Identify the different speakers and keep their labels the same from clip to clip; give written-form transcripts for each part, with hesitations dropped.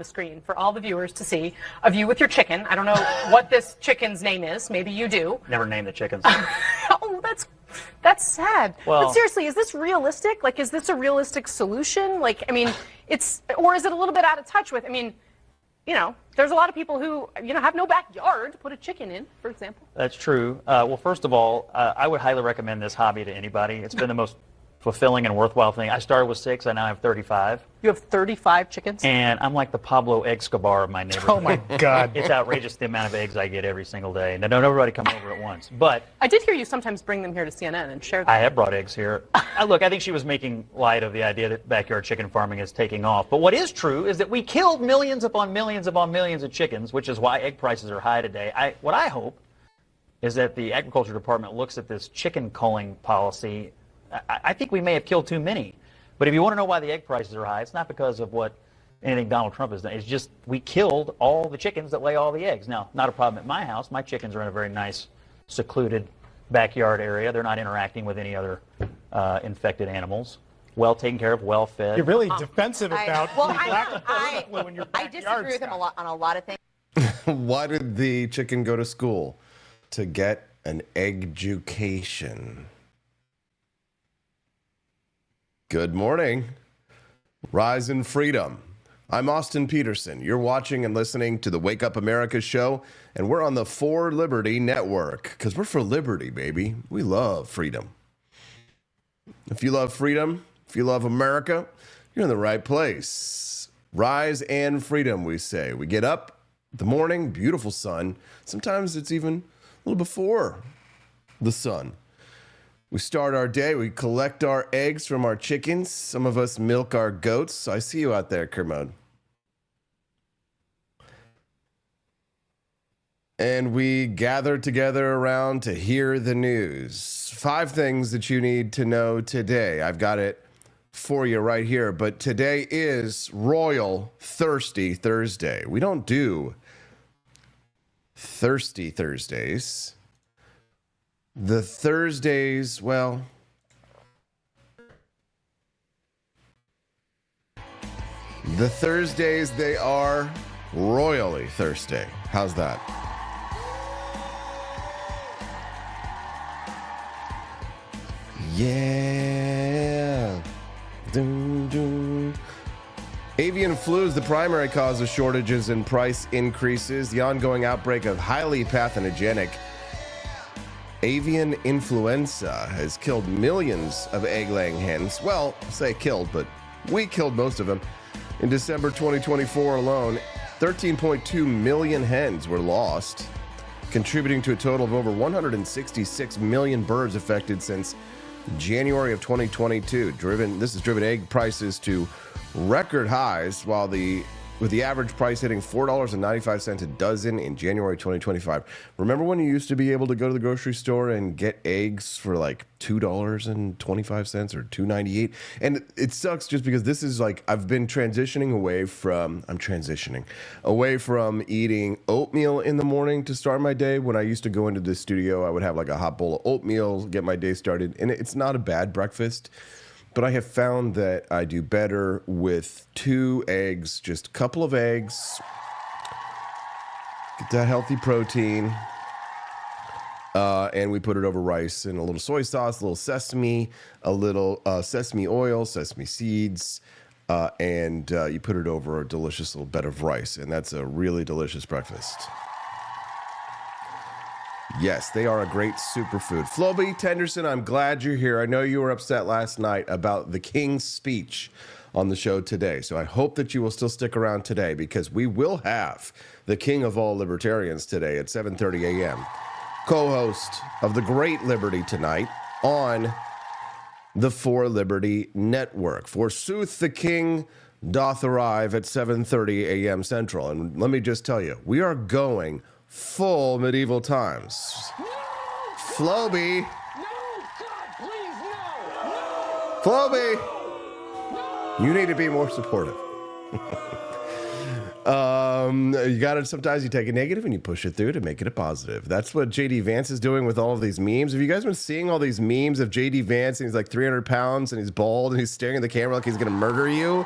Speaker 1: the screen for all the viewers to see of you with your chicken. I don't know what this chicken's name is. Maybe you do.
Speaker 2: Never name the chickens.
Speaker 1: Oh, that's sad.
Speaker 2: Well,
Speaker 1: but seriously, is this realistic? Like, is this a realistic solution? Like, I mean, or is it a little bit out of touch with, I mean, you know, there's a lot of people who, you know, have no backyard to put a chicken in, for example.
Speaker 2: That's true. Well, first of all, I would highly recommend this hobby to anybody. It's been the most fulfilling and worthwhile thing. I started with 6. I now have 35.
Speaker 1: You have 35 chickens?
Speaker 2: And I'm like the Pablo Escobar of my neighborhood.
Speaker 3: Oh, my God.
Speaker 2: It's outrageous the amount of eggs I get every single day. And don't everybody come over at once. But
Speaker 1: I did hear you sometimes bring them here to CNN and share them.
Speaker 2: I have brought eggs here. Look, I think she was making light of the idea that backyard chicken farming is taking off. But what is true is that we killed millions upon millions upon millions of chickens, which is why egg prices are high today. What I hope is that the agriculture department looks at this chicken culling policy. I think we may have killed too many. But if you want to know why the egg prices are high, it's not because of anything Donald Trump has done. It's just we killed all the chickens that lay all the eggs. Now, not a problem at my house. My chickens are in a very nice, secluded backyard area. They're not interacting with any other infected animals. Well taken care of, well fed.
Speaker 3: You're really defensive about
Speaker 4: I disagree with him on a lot of things.
Speaker 5: Why did the chicken go to school? To get an egg-education. Good morning. Rise in freedom. I'm Austin Peterson. You're watching and listening to the Wake Up America show, and we're on the For Liberty Network, because we're for liberty, baby. We love freedom. If you love freedom, if you love America, you're in the right place. Rise and freedom, we say. We get up in the morning, beautiful sun. Sometimes it's even a little before the sun. We start our day, we collect our eggs from our chickens. Some of us milk our goats. I see you out there, Kermode. And we gather together around to hear the news. 5 things that you need to know today. I've got it for you right here. But today is Royal Thirsty Thursday. We don't do Thirsty Thursdays. The Thursdays, well, the Thursdays, they are royally thirsty. How's that? Yeah. Dun, dun. Avian flu is the primary cause of shortages and price increases. The ongoing outbreak of highly pathogenic avian influenza has killed millions of egg-laying hens. Well, I say killed, but we killed most of them. In December 2024 alone, 13.2 million hens were lost, contributing to a total of over 166 million birds affected since January of 2022. This has driven egg prices to record highs, with the average price hitting $4.95 a dozen in January 2025. Remember when you used to be able to go to the grocery store and get eggs for like $2.25 or $2.98? And it sucks just because this is like, I'm transitioning away from eating oatmeal in the morning to start my day. When I used to go into the studio, I would have like a hot bowl of oatmeal, get my day started. And it's not a bad breakfast. But I have found that I do better with 2 eggs, just a couple of eggs. Get that healthy protein. And we put it over rice and a little soy sauce, a little sesame, a little sesame oil, sesame seeds, and you put it over a delicious little bed of rice. And that's a really delicious breakfast. Yes, they are a great superfood. Floby Tenderson, I'm glad you're here. I know you were upset last night about the King's speech on the show today. So I hope that you will still stick around today, because we will have the king of all libertarians today at 7:30 a.m. Co-host of the Great Liberty Tonight on the For Liberty Network. Forsooth, the king doth arrive at 7:30 a.m. Central. And let me just tell you, we are going full medieval times.
Speaker 6: No!
Speaker 5: Floby.
Speaker 6: No, God, please, no!
Speaker 5: Floby.
Speaker 6: No!
Speaker 5: You need to be more supportive. You got to, sometimes you take a negative and you push it through to make it a positive. That's what JD Vance is doing with all of these memes. Have you guys been seeing all these memes of JD Vance and he's like 300 pounds and he's bald and he's staring at the camera like he's going to murder you?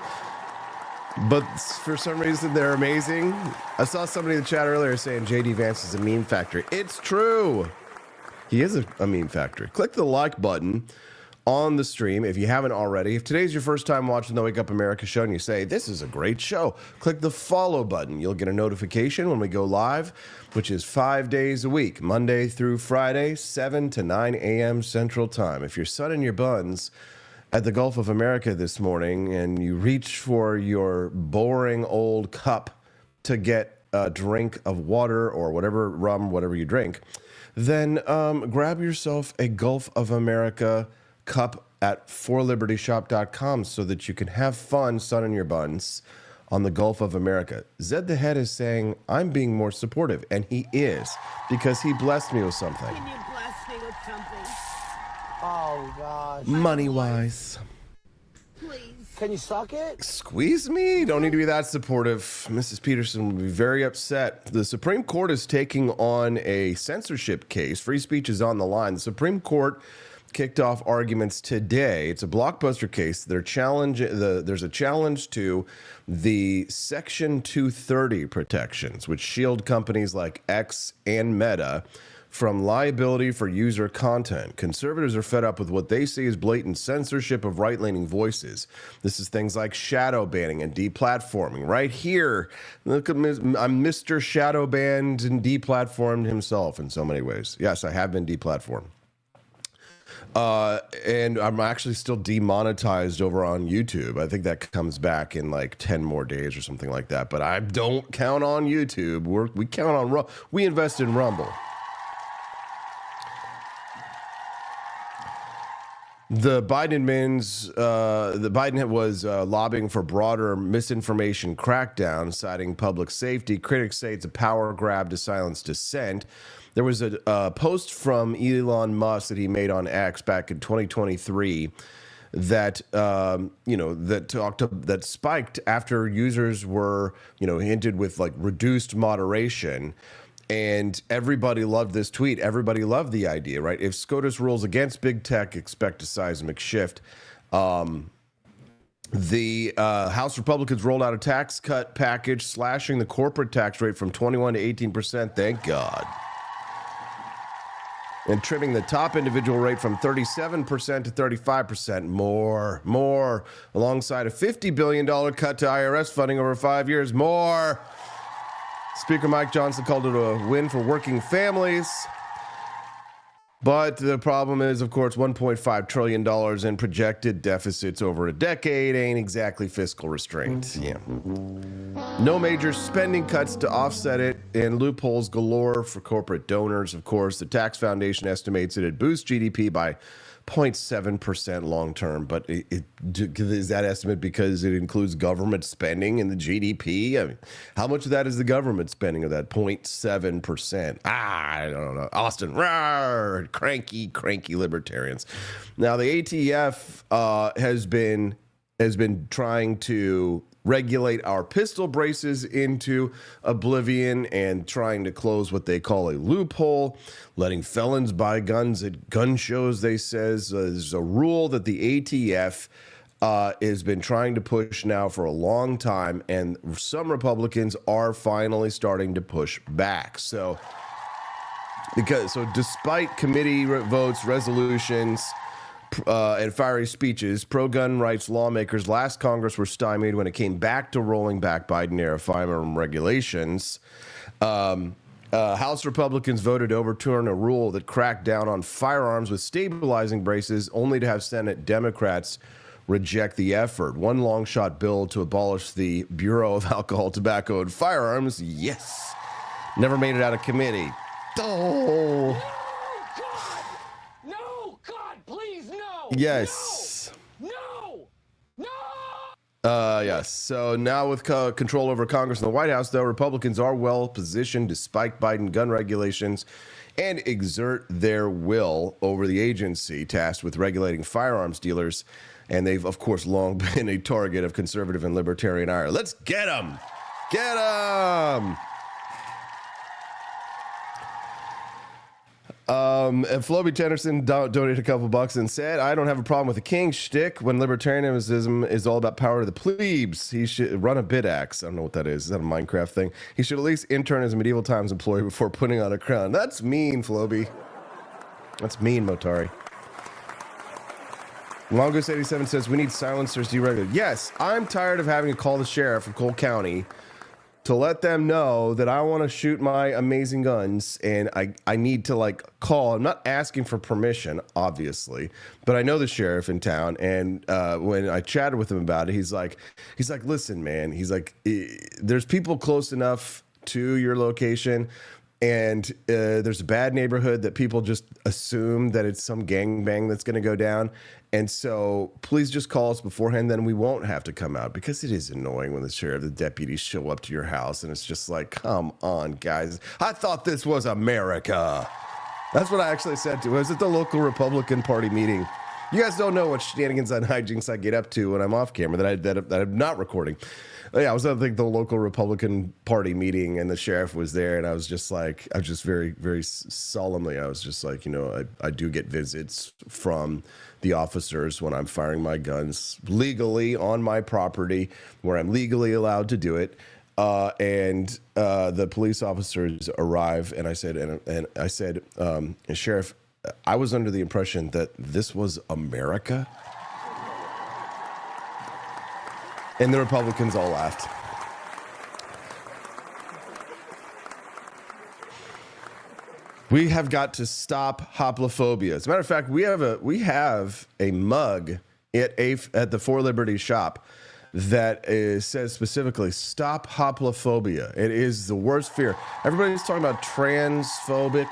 Speaker 5: But for some reason, they're amazing. I saw somebody in the chat earlier saying J.D. Vance is a meme factory. It's true. He is a meme factory. Click the like button on the stream if you haven't already. If today's your first time watching the Wake Up America show and you say, this is a great show, click the follow button. You'll get a notification when we go live, which is 5 days a week, Monday through Friday, 7 to 9 a.m. Central Time. If you're sunning your buns at the Gulf of America this morning and you reach for your boring old cup to get a drink of water or whatever, rum, whatever you drink, then grab yourself a Gulf of America cup at forlibertyshop.com so that you can have fun sunning your buns on the Gulf of America. Zed the Head is saying, I'm being more supportive, and he is, because he blessed me with something.
Speaker 7: Can you bless me with something?
Speaker 8: Oh, gosh.
Speaker 5: Money-wise.
Speaker 7: Please.
Speaker 8: Can you suck it?
Speaker 5: Squeeze me? Don't need to be that supportive. Mrs. Peterson would be very upset. The Supreme Court is taking on a censorship case. Free speech is on the line. The Supreme Court kicked off arguments today. It's a blockbuster case. There's a challenge to the Section 230 protections, which shield companies like X and Meta from liability for user content. Conservatives are fed up with what they see as blatant censorship of right-leaning voices. This is things like shadow banning and deplatforming. Right here, look at I'm Mr. Shadow Banned and deplatformed himself in so many ways. Yes, I have been deplatformed. And I'm actually still demonetized over on YouTube. I think that comes back in like 10 more days or something like that. But I don't count on YouTube. We count on we invest in Rumble. The Biden was lobbying for broader misinformation crackdown, citing public safety. Critics say it's a power grab to silence dissent. There was a post from Elon Musk that he made on X back in 2023 that that spiked after users were hinted with like reduced moderation. And everybody loved this tweet. Everybody loved the idea, right? If SCOTUS rules against big tech, expect a seismic shift. The House Republicans rolled out a tax cut package, slashing the corporate tax rate from 21 to 18%. Thank God. And trimming the top individual rate from 37% to 35%. More. Alongside a $50 billion cut to IRS funding over 5 years. More. Speaker Mike Johnson called it a win for working families. But the problem is, of course, $1.5 trillion in projected deficits over a decade ain't exactly fiscal restraint. Yeah. No major spending cuts to offset it, and loopholes galore for corporate donors. Of course, the Tax Foundation estimates it'd boost GDP by 0.7% long term, but is that estimate because it includes government spending in the GDP? I mean, how much of that is the government spending of that 0.7%? I don't know. Austin, rawr, cranky libertarians. Now the ATF has been trying to regulate our pistol braces into oblivion and trying to close what they call a loophole, letting felons buy guns at gun shows, they says. There's a rule that the ATF has been trying to push now for a long time, and some Republicans are finally starting to push back. So despite committee votes, resolutions, and fiery speeches, pro-gun rights lawmakers last Congress were stymied when it came back to rolling back Biden-era firearm regulations. House Republicans voted to overturn a rule that cracked down on firearms with stabilizing braces, only to have Senate Democrats reject the effort. One long-shot bill to abolish the Bureau of Alcohol, Tobacco, and Firearms, yes, never made it out of committee. Oh. Yes.
Speaker 6: No.
Speaker 5: Yes. So now with control over Congress and the White House, though, Republicans are well positioned to spike Biden gun regulations and exert their will over the agency tasked with regulating firearms dealers. And they've, of course, long been a target of conservative and libertarian ire. Let's get them. Get them. And Floby Tennyson donated a couple bucks and said, I don't have a problem with the king shtick when libertarianism is all about power to the plebes. He should run a bid axe. I don't know what that is. Is that a Minecraft thing? He should at least intern as a medieval times employee before putting on a crown. That's mean, Floby. That's mean, Motari. Mongoose87 says, we need silencers deregulated. Yes, I'm tired of having to call the sheriff of Cole County to let them know that I want to shoot my amazing guns, and I need to, like, call. I'm not asking for permission, obviously, but I know the sheriff in town, and when I chatted with him about it, he's like, listen, man, he's like, there's people close enough to your location, and there's a bad neighborhood that people just assume that it's some gangbang that's going to go down. And so please just call us beforehand, then we won't have to come out, because it is annoying when the sheriff, the deputies show up to your house and it's just like, come on, guys. I thought this was America. That's what I actually said to him. I was at the local Republican Party meeting. You guys don't know what shenanigans and hijinks I get up to when I'm off camera that I'm not recording. Yeah, I was at the local Republican Party meeting, and the sheriff was there, and I was just very, very solemnly, I was just like, I do get visits from the officers when I'm firing my guns legally on my property where I'm legally allowed to do it. And the police officers arrive, and I said, Sheriff, I was under the impression that this was America. And the Republicans all laughed. We have got to stop hoplophobia. As a matter of fact, we have a mug at the For Liberty shop that says specifically, stop hoplophobia. It is the worst fear. Everybody's talking about transphobic,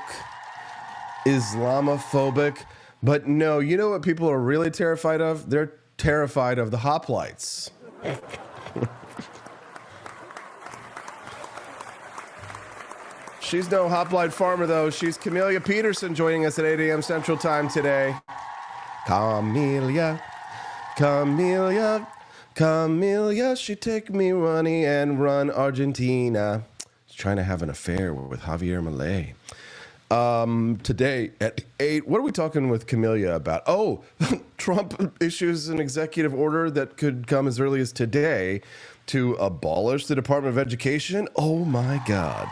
Speaker 5: Islamophobic, but no, you know what people are really terrified of? They're terrified of the hoplites. She's no hoplite farmer, though. She's Camellia Peterson, joining us at 8 a.m. Central Time today. Camellia, she take me running and run Argentina. She's trying to have an affair with Javier Milei. Today at 8, what are we talking with Camellia about? Oh, Trump issues an executive order that could come as early as today to abolish the Department of Education. Oh my God.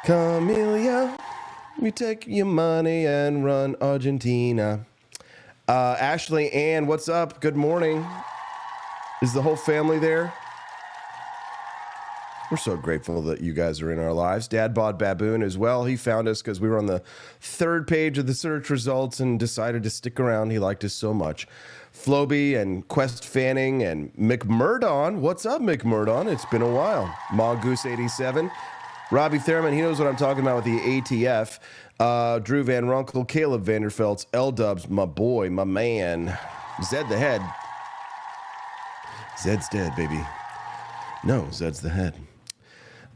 Speaker 5: Camellia, we take your money and run Argentina. Ashley Ann, what's up? Good morning. Is the whole family there? We're so grateful that you guys are in our lives. Dad Bod Baboon as well. He found us because we were on the 3rd page of the search results and decided to stick around. He liked us so much. Floby and Quest Fanning and McMurdon. What's up, McMurdon? It's been a while. Mongoose87. Robbie Thurman, he knows what I'm talking about with the ATF. Drew Van Runkle, Caleb Vanderfelts, L-Dubs, my boy, my man. Zed the Head. Zed's dead, baby. No, Zed's the head.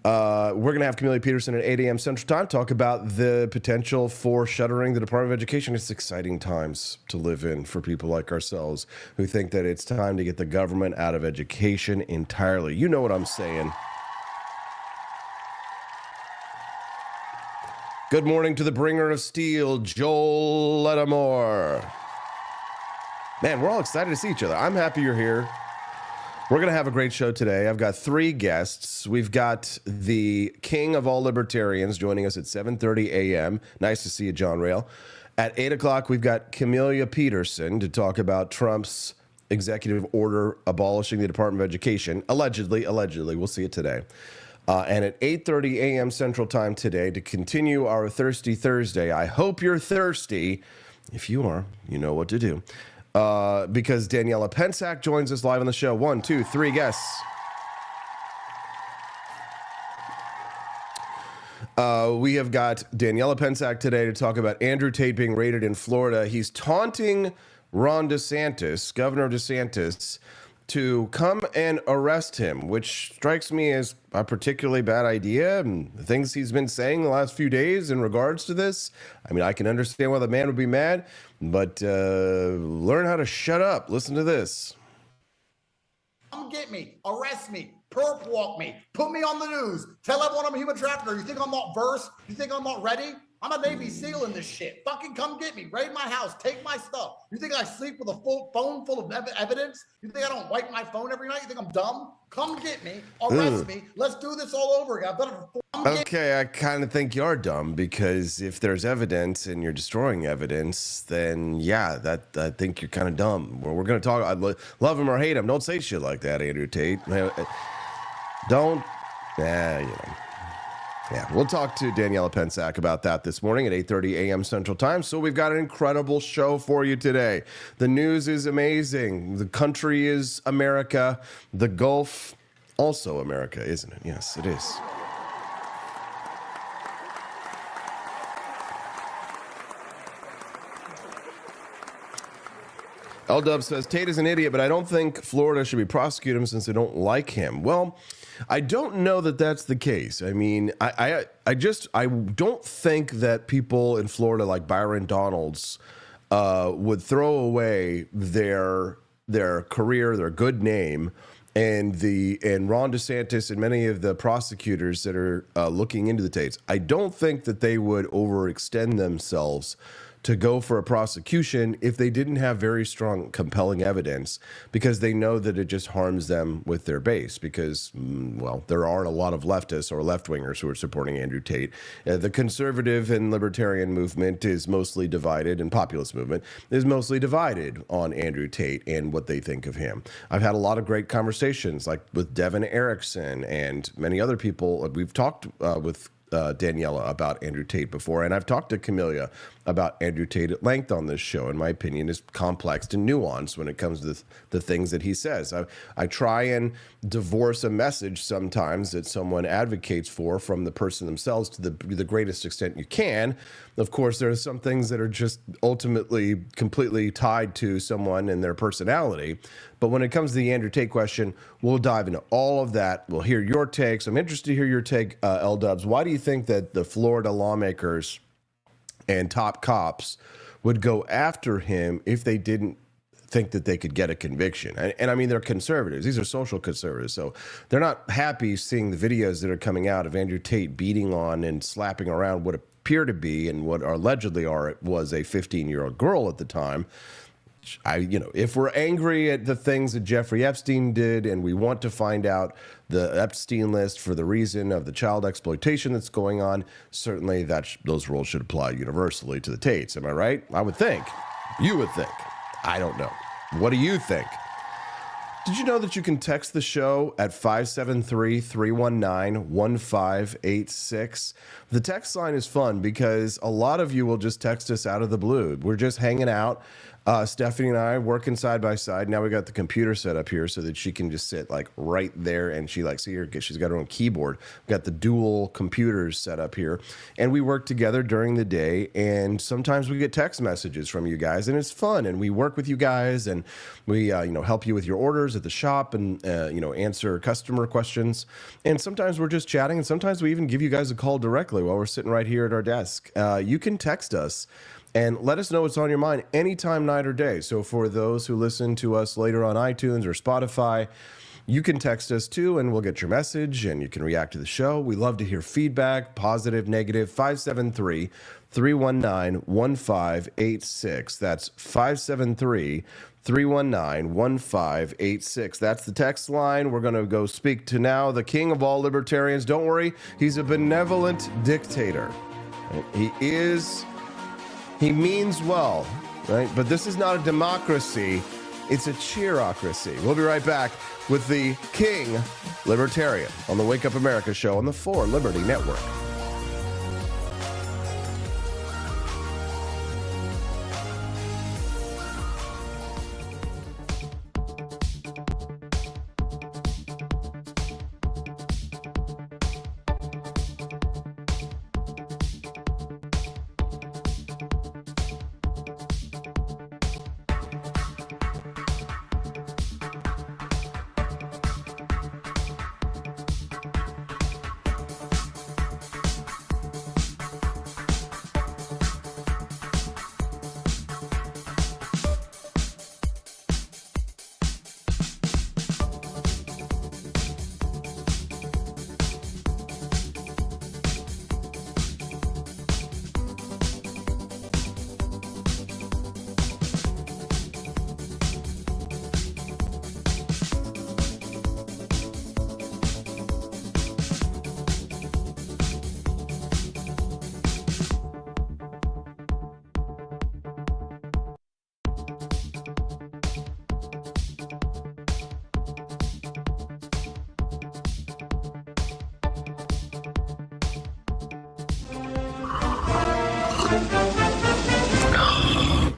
Speaker 5: We're going to have Camellia Peterson at 8 a.m. Central Time talk about the potential for shuttering the Department of Education. It's exciting times to live in for people like ourselves who think that it's time to get the government out of education entirely. You know what I'm saying. Good morning to the bringer of steel, Joel Lattimore. Man, we're all excited to see each other. I'm happy you're here. We're going to have a great show today. I've got 3 guests. We've got the king of all libertarians joining us at 7:30 a.m. Nice to see you, John Rail. At 8 o'clock, we've got Camellia Peterson to talk about Trump's executive order abolishing the Department of Education. Allegedly. We'll see it today. And at 8:30 a.m. Central Time today to continue our Thirsty Thursday. I hope you're thirsty. If you are, you know what to do. Because Daniela Pensack joins us live on the show. 1, 2, 3 guests. We have got Daniela Pensack today to talk about Andrew Tate being raided in Florida. He's taunting Ron DeSantis, Governor DeSantis, to come and arrest him, which strikes me as a particularly bad idea. And the things he's been saying the last few days in regards to this, I mean, I can understand why the man would be mad, but learn how to shut up. Listen to this.
Speaker 9: Come get me, arrest me, perp walk me, put me on the news, tell everyone I'm a human trafficker. You think I'm not versed? You think I'm not ready? I'm a Navy SEAL in this shit. Fucking come get me, raid my house, take my stuff. You think I sleep with a full phone full of evidence? You think I don't wipe my phone every night? You think I'm dumb? Come get me, arrest me. Let's do this all over again. I've done it for 4 years.
Speaker 5: Okay, I kind of think you're dumb because if there's evidence and you're destroying evidence, then yeah, I think you're kind of dumb. We're going to talk. I love him or hate him. Don't say shit like that, Andrew Tate. Don't. Yeah, we'll talk to Daniela Pensack about that this morning at 8:30 a.m. Central Time. So we've got an incredible show for you today. The news is amazing. The country is America. The Gulf, also America, isn't it? Yes, it is. L-Dub says, Tate is an idiot, but I don't think Florida should be prosecuting him since they don't like him. Well, I don't know that that's the case. I mean, I don't think that people in Florida like Byron Donalds would throw away their career, their good name, and Ron DeSantis and many of the prosecutors that are looking into the Tates. I don't think that they would overextend themselves to go for a prosecution if they didn't have very strong, compelling evidence, because they know that it just harms them with their base. Because, well, there aren't a lot of leftists or left-wingers who are supporting Andrew Tate. The conservative and libertarian movement is mostly divided, and populist movement is mostly divided on Andrew Tate and what they think of him. I've had a lot of great conversations, like with Devin Erickson and many other people. We've talked with Daniela about Andrew Tate before, and I've talked to Camellia about Andrew Tate at length on this show, and my opinion is complex and nuanced when it comes to the things that he says. I try and divorce a message sometimes that someone advocates for from the person themselves to the greatest extent you can. Of course, there are some things that are just ultimately completely tied to someone and their personality. But when it comes to the Andrew Tate question, we'll dive into all of that. We'll hear your takes. I'm interested to hear your take, L-Dubs. Why do you think that the Florida lawmakers and top cops would go after him if they didn't think that they could get a conviction? And I mean, they're conservatives. These are social conservatives. So they're not happy seeing the videos that are coming out of Andrew Tate beating on and slapping around what appear to be and what allegedly was a 15-year-old girl at the time. If we're angry at the things that Jeffrey Epstein did and we want to find out the Epstein list for the reason of the child exploitation that's going on, certainly those rules should apply universally to the Tates. Am I right? I would think. You would think. I don't know. What do you think? Did you know that you can text the show at 573-319-1586? The text line is fun because a lot of you will just text us out of the blue. We're just hanging out. Stephanie and I working side by side. Now we got the computer set up here so that she can just sit like right there, and see her, she's got her own keyboard. We've got the dual computers set up here, and we work together during the day. And sometimes we get text messages from you guys, and it's fun. And we work with you guys, and we help you with your orders at the shop, and answer customer questions. And sometimes we're just chatting, and sometimes we even give you guys a call directly while we're sitting right here at our desk. You can text us and let us know what's on your mind anytime, night or day. So for those who listen to us later on iTunes or Spotify, you can text us too, and we'll get your message, and you can react to the show. We love to hear feedback, positive, negative. 573-319-1586. That's 573-319-1586. That's the text line. We're going to go speak to now the king of all libertarians. Don't worry, he's a benevolent dictator. He means well, right? But this is not a democracy. It's a cheerocracy. We'll be right back with the King Libertarian on the Wake Up America show on the 4 Liberty Network.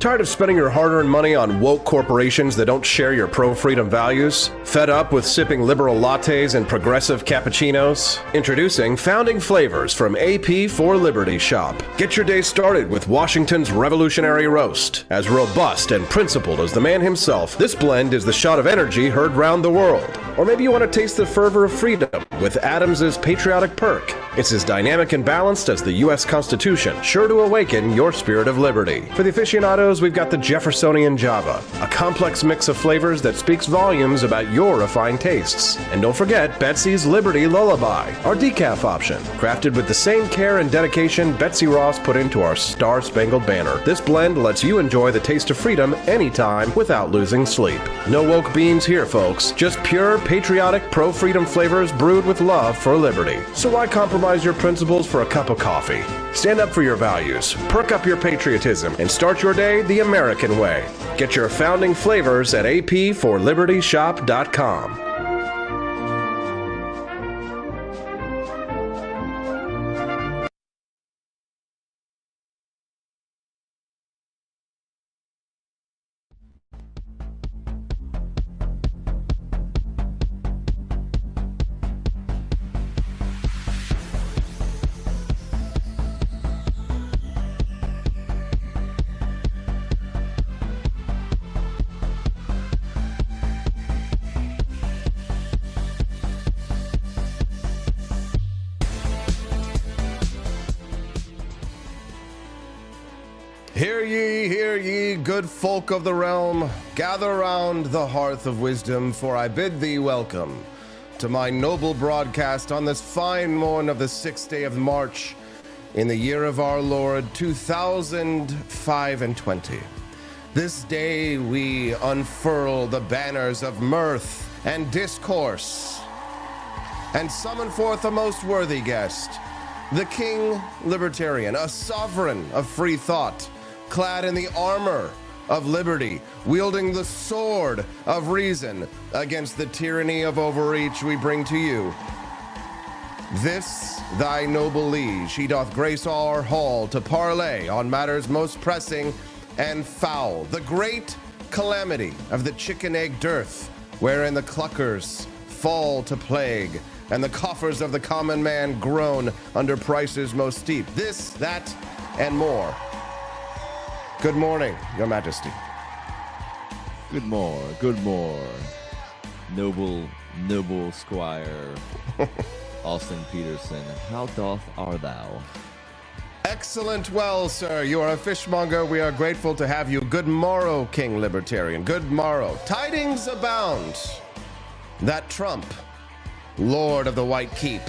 Speaker 5: Tired of spending your hard-earned money on woke corporations that don't share your pro-freedom values? Fed up with sipping liberal lattes and progressive cappuccinos? Introducing Founding Flavors from AP for Liberty Shop. Get your day started with Washington's Revolutionary Roast. As robust and principled as the man himself, this blend is the shot of energy heard round the world. Or maybe you want to taste the fervor of freedom with Adams's Patriotic Perk. It's as dynamic and balanced as the U.S. Constitution, sure to awaken your spirit of liberty. For the aficionados, we've got the Jeffersonian Java, a complex mix of flavors that speaks volumes about your refined tastes. And don't forget Betsy's Liberty Lullaby, our decaf option, crafted with the same care and dedication Betsy Ross put into our Star-Spangled Banner. This blend lets you enjoy the taste of freedom anytime without losing sleep. No woke beans here, folks. Just pure, patriotic, pro-freedom flavors brewed with love for liberty. So why compromise your principles for a cup of coffee? Stand up for your values, perk up your patriotism, and start your day the American way. Get your Founding Flavors at apforlibertyshop.com. Hear ye, good folk of the realm. Gather round the hearth of wisdom, for I bid thee welcome to my noble broadcast on this fine morn of the 6th day of March in the year of our Lord 2025. This day we unfurl the banners of mirth and discourse and summon forth a most worthy guest, the King Libertarian, a sovereign of free thought, clad in the armor of liberty, wielding the sword of reason against the tyranny of overreach. We bring to you this thy noble liege. He doth grace our hall to parley on matters most pressing and foul, the great calamity of the chicken egg dearth, wherein the cluckers fall to plague and the coffers of the common man groan under prices most steep. This, that, and more. Good morning, Your Majesty.
Speaker 10: Good more, noble squire, Austin Peterson. How doth art thou?
Speaker 5: Excellent well, sir. You are a fishmonger. We are grateful to have you. Good morrow, King Libertarian. Good morrow. Tidings abound that Trump, Lord of the White Keep,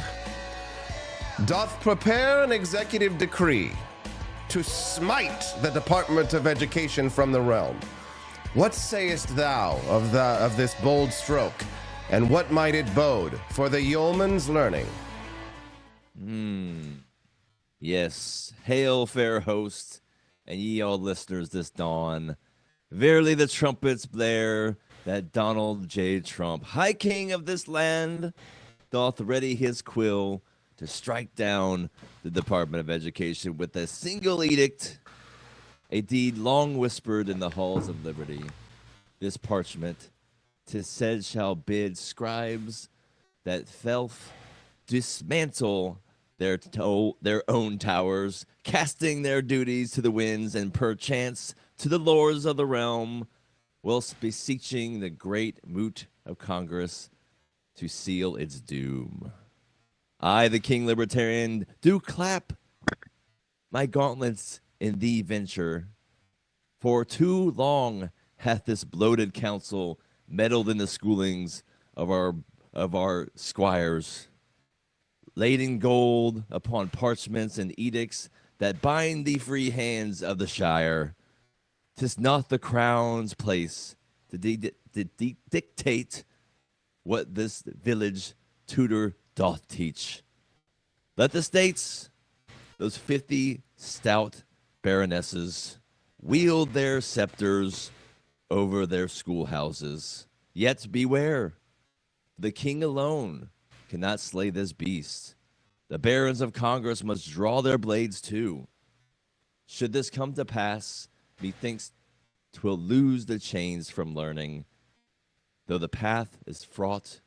Speaker 5: doth prepare an executive decree to smite the Department of Education from the realm. What sayest thou of this bold stroke, and what might it bode for the yeoman's learning?
Speaker 10: Yes, hail, fair host, and ye all listeners this dawn. Verily the trumpets blare that Donald J. Trump, High King of this land, doth ready his quill to strike down the Department of Education with a single edict, a deed long whispered in the halls of liberty. This parchment, 'tis said, shall bid scribes that felf dismantle their own towers, casting their duties to the winds and perchance to the lords of the realm, whilst beseeching the great moot of Congress to seal its doom. I, the King Libertarian, do clap my gauntlets in thee venture. For too long hath this bloated council meddled in the schoolings of our squires, lading gold upon parchments and edicts that bind the free hands of the shire. 'Tis not the crown's place to dictate what this village tutor doth teach. Let the states, those 50 stout baronesses, wield their scepters over their schoolhouses. Yet beware, the king alone cannot slay this beast. The barons of Congress must draw their blades too. Should this come to pass, methinks 'twill lose the chains from learning, though the path is fraught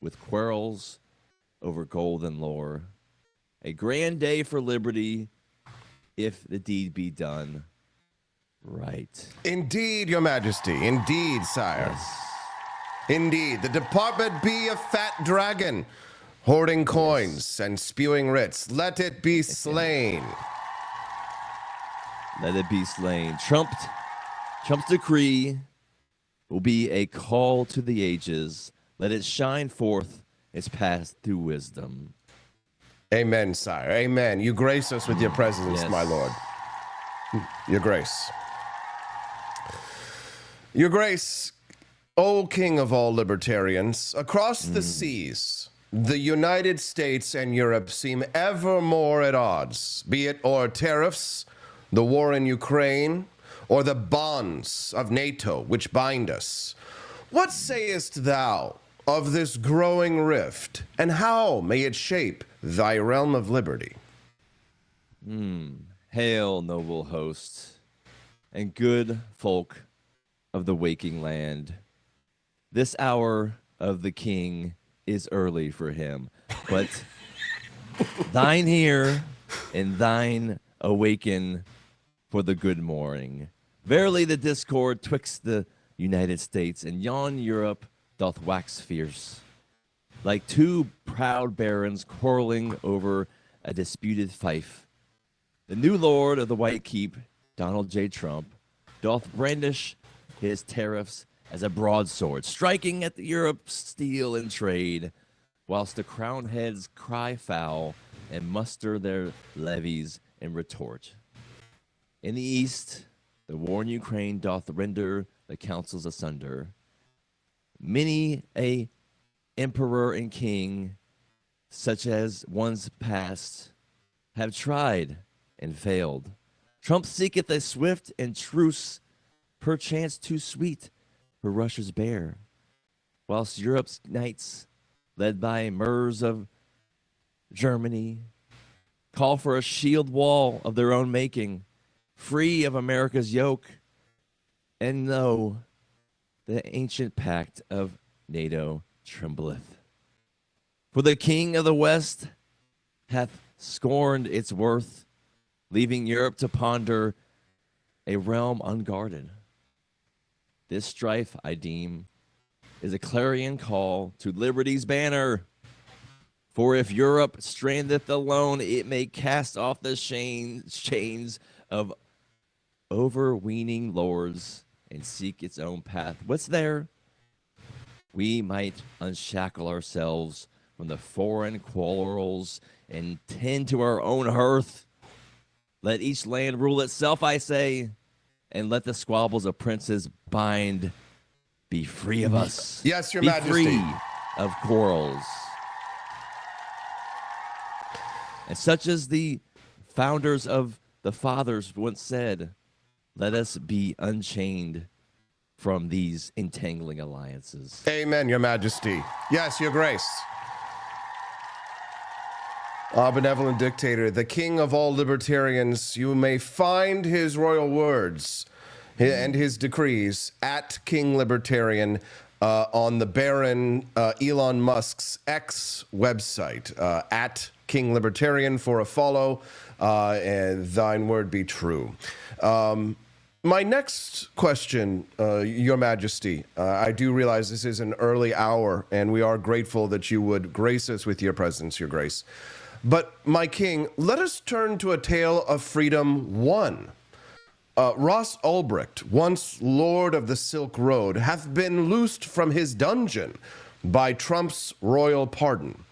Speaker 10: with quarrels over gold and lore. A grand day for liberty, if the deed be done right.
Speaker 5: Indeed, Your Majesty. Indeed, sire. Indeed, the department be a fat dragon, hoarding coins and spewing writs. Let it be slain.
Speaker 10: Let it be slain. Trump's decree will be a call to the ages. Let it shine forth its path through wisdom.
Speaker 5: Amen, sire. Amen. You grace us with your presence,
Speaker 10: Yes.
Speaker 5: my lord. Your grace. Your grace, O King of all libertarians, across the seas, the United States and Europe seem ever more at odds, be it o'er tariffs, the war in Ukraine, or the bonds of NATO which bind us. What sayest thou of this growing rift, and how may it shape thy realm of liberty?
Speaker 10: Hail, noble host, and good folk of the waking land. This hour of the king is early for him, but thine hear and thine awaken for the good morning. Verily the discord twixt the United States and yon Europe doth wax fierce, like two proud barons quarreling over a disputed fief. The new lord of the White Keep, Donald J. Trump, doth brandish his tariffs as a broadsword, striking at the Europe's steel and trade, whilst the crowned heads cry foul and muster their levies in retort. In the east, the war in Ukraine doth render the councils asunder. Many a emperor and king, such as ones past, have tried and failed. Trump seeketh a swift and truce, perchance too sweet for Russia's bear, whilst Europe's knights, led by Murs of Germany, call for a shield wall of their own making, free of America's yoke, and know the ancient pact of NATO trembleth. For the king of the West hath scorned its worth, leaving Europe to ponder a realm unguarded. This strife, I deem, is a clarion call to liberty's banner. For if Europe strandeth alone, it may cast off the chains of overweening lords and seek its own path. What's there? We might unshackle ourselves from the foreign quarrels and tend to our own hearth. Let each land rule itself, I say, and let the squabbles of princes bind. Be free of us.
Speaker 5: Yes, Your
Speaker 10: Be
Speaker 5: Majesty.
Speaker 10: free of quarrels. And such as the founders of the fathers once said, let us be unchained from these entangling alliances.
Speaker 5: Amen, Your Majesty. Yes, Your Grace. Our benevolent dictator, the king of all libertarians, you may find his royal words and his decrees at King Libertarian on the Baron Elon Musk's X website, at King Libertarian for a follow, and thine word be true. My next question, Your Majesty, I do realize this is an early hour, and we are grateful that you would grace us with your presence, Your Grace. But, my king, let us turn to a tale of freedom one. Ross Ulbricht, once Lord of the Silk Road, hath been loosed from his dungeon by Trump's royal pardon.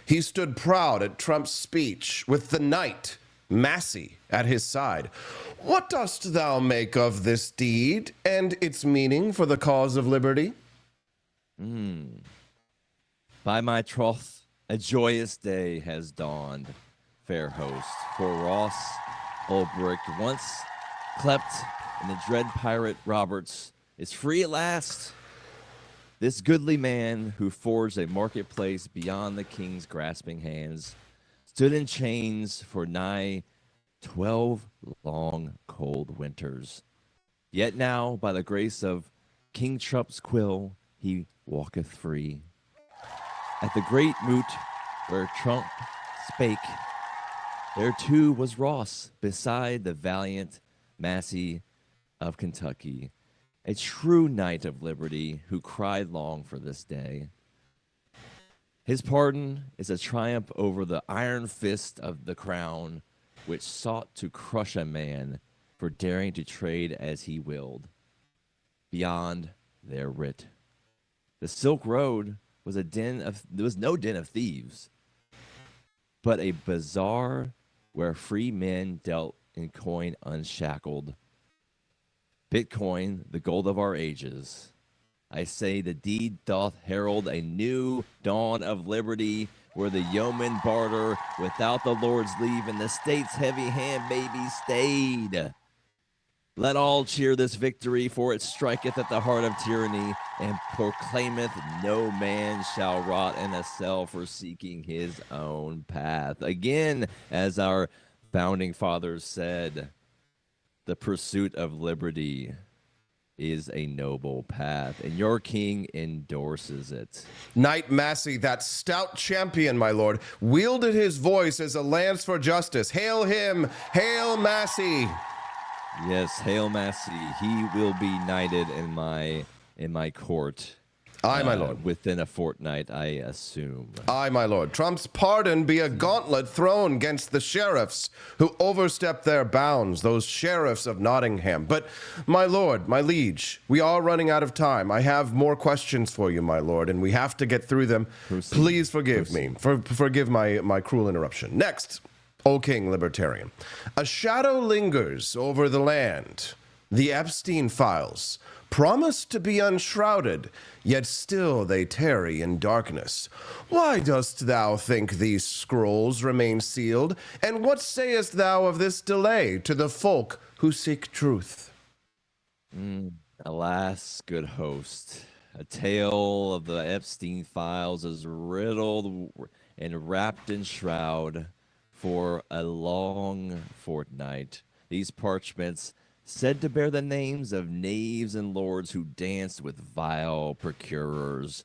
Speaker 5: He stood proud at Trump's speech with the knight, Massey, at his side. What dost thou make of this deed and its meaning for the cause of liberty?
Speaker 10: By my troth, a joyous day has dawned, fair host, for Ross Ulbricht, once clept in the dread pirate Roberts, is free at last. This goodly man who forged a marketplace beyond the king's grasping hands stood in chains for nigh 12 long cold winters. Yet now, by the grace of King Trump's quill, he walketh free. At the great moot where Trump spake, there too was Ross beside the valiant Massey of Kentucky, a true knight of liberty who cried long for this day. His pardon is a triumph over the iron fist of the crown, which sought to crush a man for daring to trade as he willed, beyond their writ. The Silk Road was there was no den of thieves, but a bazaar where free men dealt in coin unshackled. Bitcoin, the gold of our ages. I say the deed doth herald a new dawn of liberty, where the yeoman barter without the Lord's leave, and the state's heavy hand may be stayed. Let all cheer this victory, for it striketh at the heart of tyranny, and proclaimeth no man shall rot in a cell for seeking his own path. Again, as our founding fathers said, the pursuit of liberty is a noble path, and your king endorses it.
Speaker 5: Knight Massey, that stout champion, my lord, wielded his voice as a lance for justice. Hail him! Hail Massey!
Speaker 10: Yes, hail Massey. He will be knighted in my court.
Speaker 5: Aye, my lord.
Speaker 10: Within a fortnight, I assume.
Speaker 5: Aye, my lord. Trump's pardon be a gauntlet thrown against the sheriffs who overstepped their bounds, those sheriffs of Nottingham. But, my lord, my liege, we are running out of time. I have more questions for you, my lord, and we have to get through them.
Speaker 10: Proceed.
Speaker 5: Please forgive me. Forgive my cruel interruption. Next, O King Libertarian. A shadow lingers over the land. The Epstein files promised to be unshrouded, yet still they tarry in darkness. Why dost thou think these scrolls remain sealed? And what sayest thou of this delay to the folk who seek truth?
Speaker 10: Alas, good host, a tale of the Epstein files is riddled and wrapped in shroud for a long fortnight. These parchments, said to bear the names of knaves and lords who danced with vile procurers,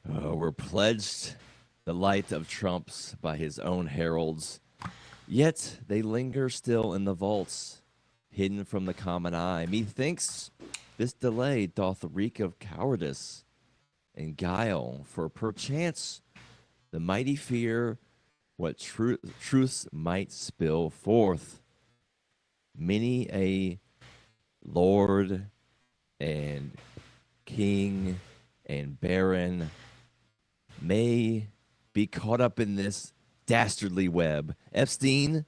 Speaker 10: were pledged the light of Trump's by his own heralds. Yet they linger still in the vaults, hidden from the common eye. Methinks this delay doth reek of cowardice and guile, for perchance the mighty fear what truths might spill forth. Many a lord and king and baron may be caught up in this dastardly web. Epstein,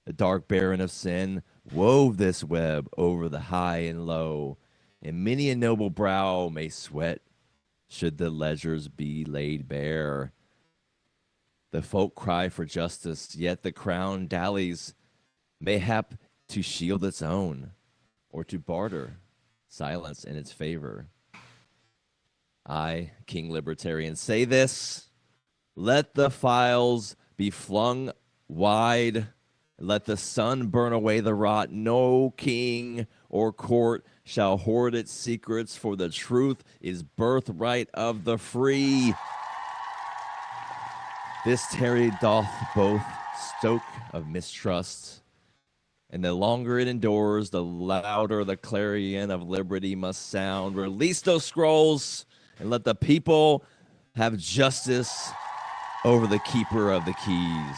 Speaker 10: the dark baron of sin, wove this web over the high and low, and many a noble brow may sweat should the ledgers be laid bare. The folk cry for justice, yet the crown dallies, mayhap to shield its own, or to barter silence in its favor. I, King Libertarian, say this: let the files be flung wide, let the sun burn away the rot. No king or court shall hoard its secrets, for the truth is birthright of the free. This tarry doth both stoke of mistrust, and the longer it endures, the louder the clarion of liberty must sound. Release those scrolls, and let the people have justice over the keeper of the keys.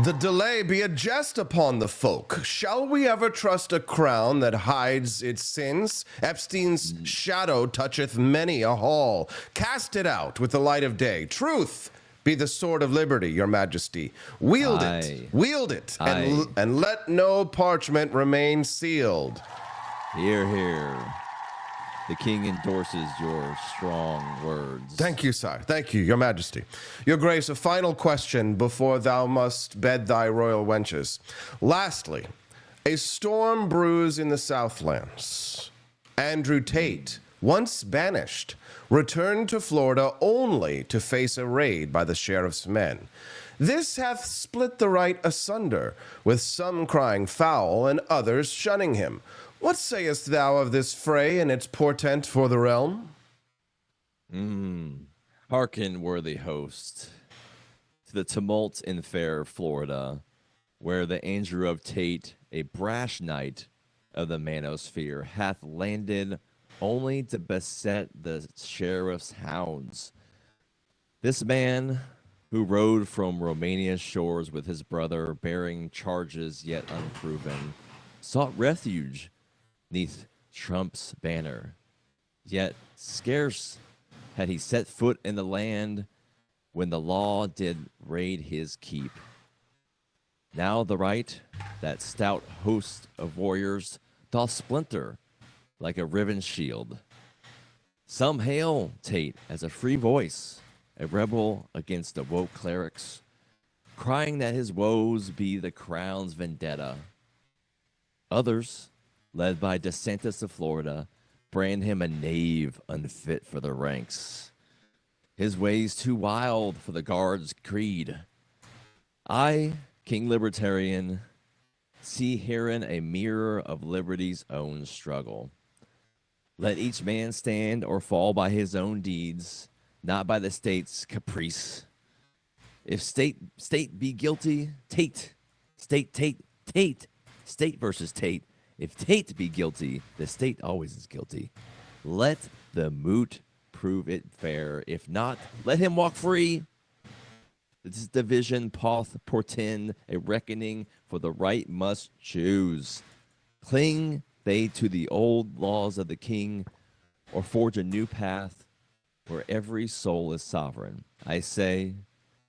Speaker 5: The delay be a jest upon the folk. Shall we ever trust a crown that hides its sins? Epstein's shadow toucheth many a hall. Cast it out with the light of day. Truth be the sword of liberty, your majesty. Wield it, and let no parchment remain sealed.
Speaker 10: Hear, hear. The king endorses your strong words.
Speaker 5: Thank you, sire. Thank you, your majesty. Your grace, a final question before thou must bed thy royal wenches. Lastly, a storm brews in the Southlands. Andrew Tate, once banished, returned to Florida only to face a raid by the sheriff's men. This hath split the right asunder, with some crying foul and others shunning him. What sayest thou of this fray and its portent for the realm?
Speaker 10: Hearken, worthy host, to the tumult in fair Florida, where the Andrew of Tate, a brash knight of the manosphere, hath landed only to beset the sheriff's hounds. This man, who rode from Romania's shores with his brother, bearing charges yet unproven, sought refuge neath Trump's banner. Yet scarce had he set foot in the land when the law did raid his keep. Now the right, that stout host of warriors, doth splinter like a riven shield. Some hail Tate as a free voice, a rebel against the woke clerics, crying that his woes be the crown's vendetta. Others, led by DeSantis of Florida, brand him a knave unfit for the ranks. His ways too wild for the guard's creed. I, King Libertarian, see herein a mirror of liberty's own struggle. Let each man stand or fall by his own deeds, not by the state's caprice. If state be guilty, Tate. State versus Tate. If Tate be guilty, the state always is guilty. Let the moot prove it fair. If not, let him walk free. This division portend a reckoning, for the right must choose. Cling they to the old laws of the king, or forge a new path where every soul is sovereign. I say,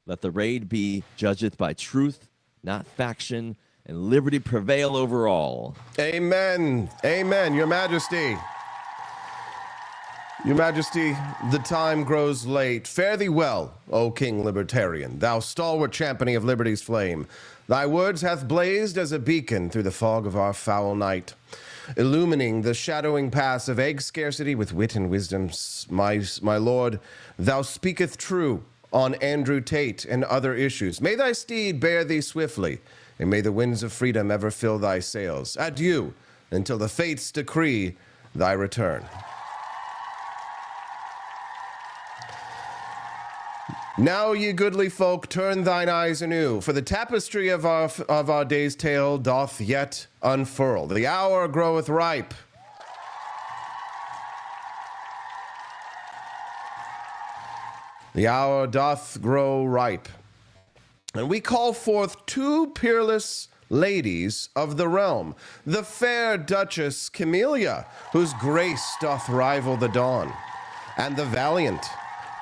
Speaker 10: let the raid be judged by truth, not faction, and liberty prevail over all.
Speaker 5: Amen. Amen, Your Majesty. Your Majesty, the time grows late. Fare thee well, O King Libertarian, thou stalwart championing of liberty's flame. Thy words hath blazed as a beacon through the fog of our foul night, illumining the shadowing paths of egg scarcity with wit and wisdom. My lord, thou speaketh true on Andrew Tate and other issues. May thy steed bear thee swiftly, and may the winds of freedom ever fill thy sails. Adieu, until the fates decree thy return. Now, ye goodly folk, turn thine eyes anew, for the tapestry of our day's tale doth yet unfurl. The hour groweth ripe. The hour doth grow ripe. And we call forth two peerless ladies of the realm, the fair Duchess Camellia, whose grace doth rival the dawn, and the valiant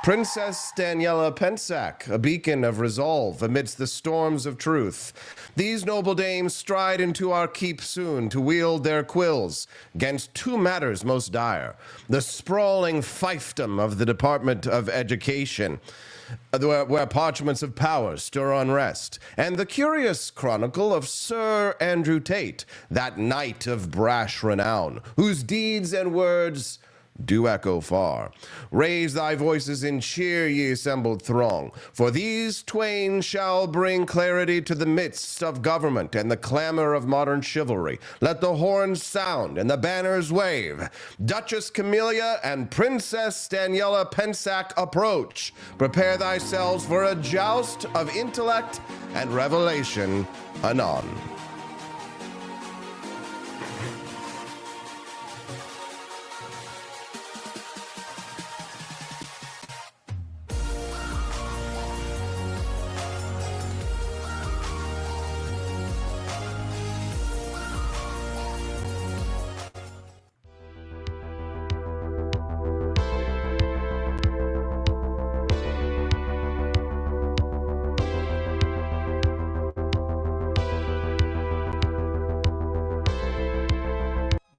Speaker 5: Princess Daniela Pensac, a beacon of resolve amidst the storms of truth. These noble dames stride into our keep soon to wield their quills against two matters most dire: the sprawling fiefdom of the Department of Education, where parchments of power stir unrest, and the curious chronicle of Sir Andrew Tate, that knight of brash renown, whose deeds and words do echo far. Raise thy voices and cheer, ye assembled throng, for these twain shall bring clarity to the midst of government and the clamor of modern chivalry. Let the horns sound and the banners wave. Duchess Camellia and Princess Daniela Pensac approach. Prepare thyselves for a joust of intellect and revelation anon.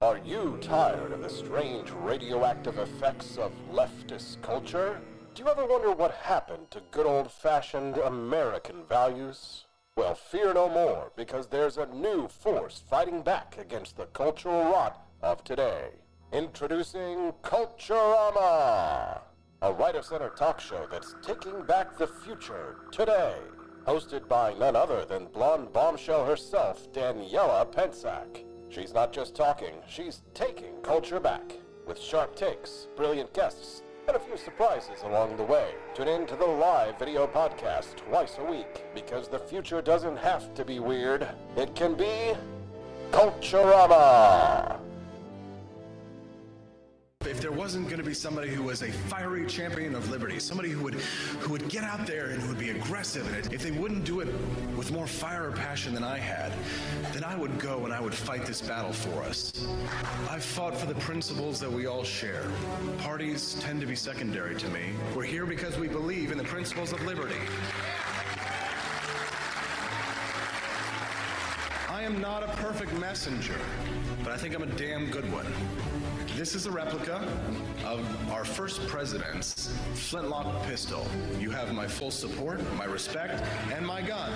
Speaker 11: Are you tired of the strange radioactive effects of leftist culture? Do you ever wonder what happened to good old-fashioned American values? Well, fear no more, because there's a new force fighting back against the cultural rot of today. Introducing Culturama, a right-of-center talk show that's taking back the future today. hosted by none other than blonde bombshell herself, Daniela Pensack. She's not just talking, she's taking culture back, with sharp takes, brilliant guests, and a few surprises along the way. Tune in to the live video podcast twice a week, because the future doesn't have to be weird. It can be Culturama.
Speaker 12: If there wasn't going to be somebody who was a fiery champion of liberty, somebody who would get out there and who would be aggressive, and if they wouldn't do it with more fire or passion than I had, then I would go and I would fight this battle for us. I've fought for the principles that we all share. Parties tend to be secondary to me. We're here because we believe in the principles of liberty. I am not a perfect messenger, but I think I'm a damn good one. This is a replica of our first president's flintlock pistol. You have my full support, my respect, and my gun.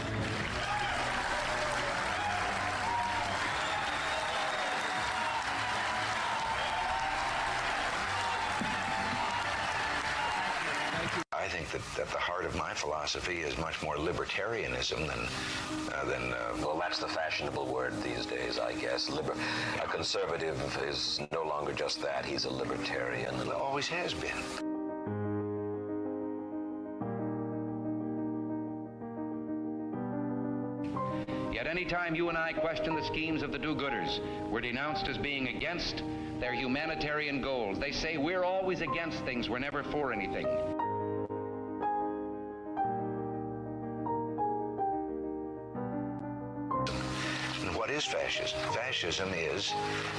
Speaker 13: I think that the heart of my philosophy is much more libertarianism than well, that's the fashionable word these days, I guess. A conservative is no longer just that. He's a libertarian, and always has been.
Speaker 14: Yet any time you and I question the schemes of the do-gooders, we're denounced as being against their humanitarian goals. They say we're always against things, we're never for anything.
Speaker 13: What is fascism? Fascism is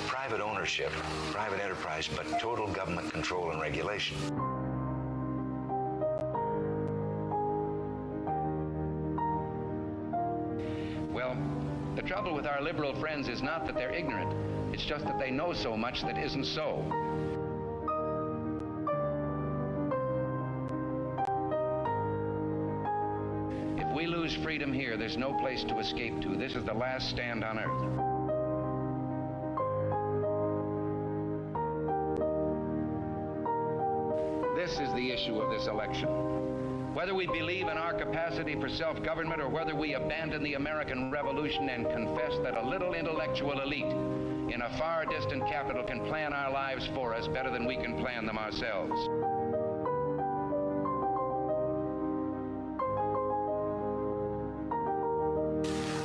Speaker 13: private ownership, private enterprise, but total government control and regulation.
Speaker 14: Well, the trouble with our liberal friends is not that they're ignorant. It's just that they know so much that isn't so. If we lose freedom here, there's no place to escape to. This is the last stand on earth. This is the issue of this election. Whether we believe in our capacity for self-government or whether we abandon the American Revolution and confess that a little intellectual elite in a far distant capital can plan our lives for us better than we can plan them ourselves.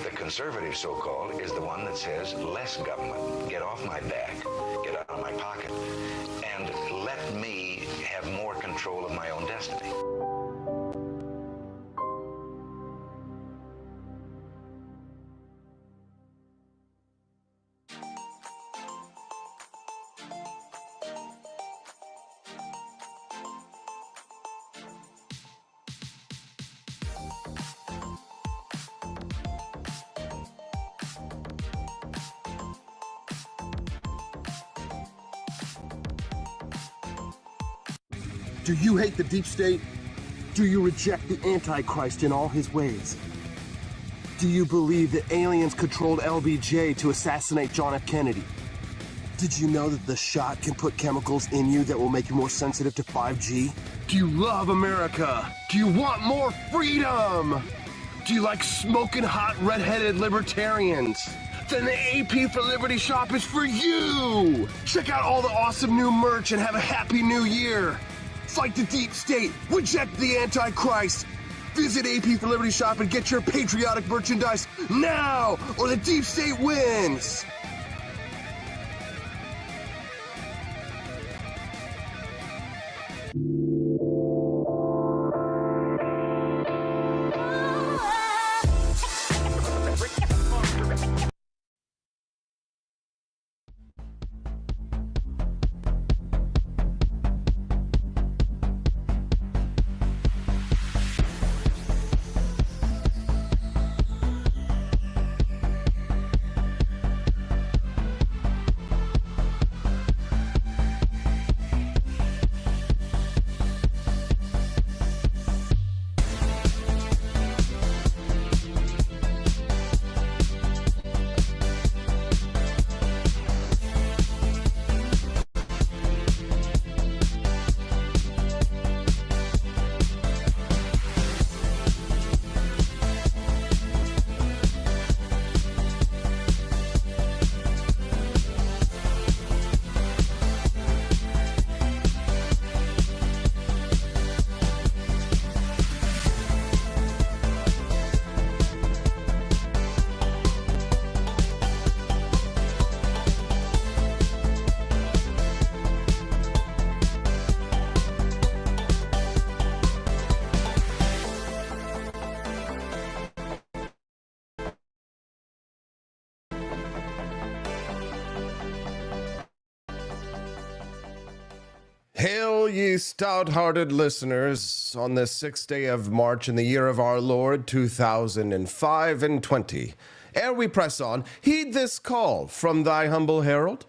Speaker 13: The conservative, so-called, is the one that says less government, get off my back, get out of my pocket, and let me have more control of my own destiny.
Speaker 15: Do you hate the deep state? Do you reject the Antichrist in all his ways? Do you believe that aliens controlled LBJ to assassinate John F. Kennedy? Did you know that the shot can put chemicals in you that will make you more sensitive to 5G? Do you love America? Do you want more freedom? Do you like smoking hot red-headed libertarians? Then the AP for Liberty shop is for you! Check out all the awesome new merch and have a happy new year! Fight the deep state, reject the Antichrist. Visit AP for Liberty shop and get your patriotic merchandise now, or the deep state wins.
Speaker 5: ye stout-hearted listeners, on this 6th day of March in the year of our Lord 2005 and 20. Ere we press on, heed this call from thy humble herald.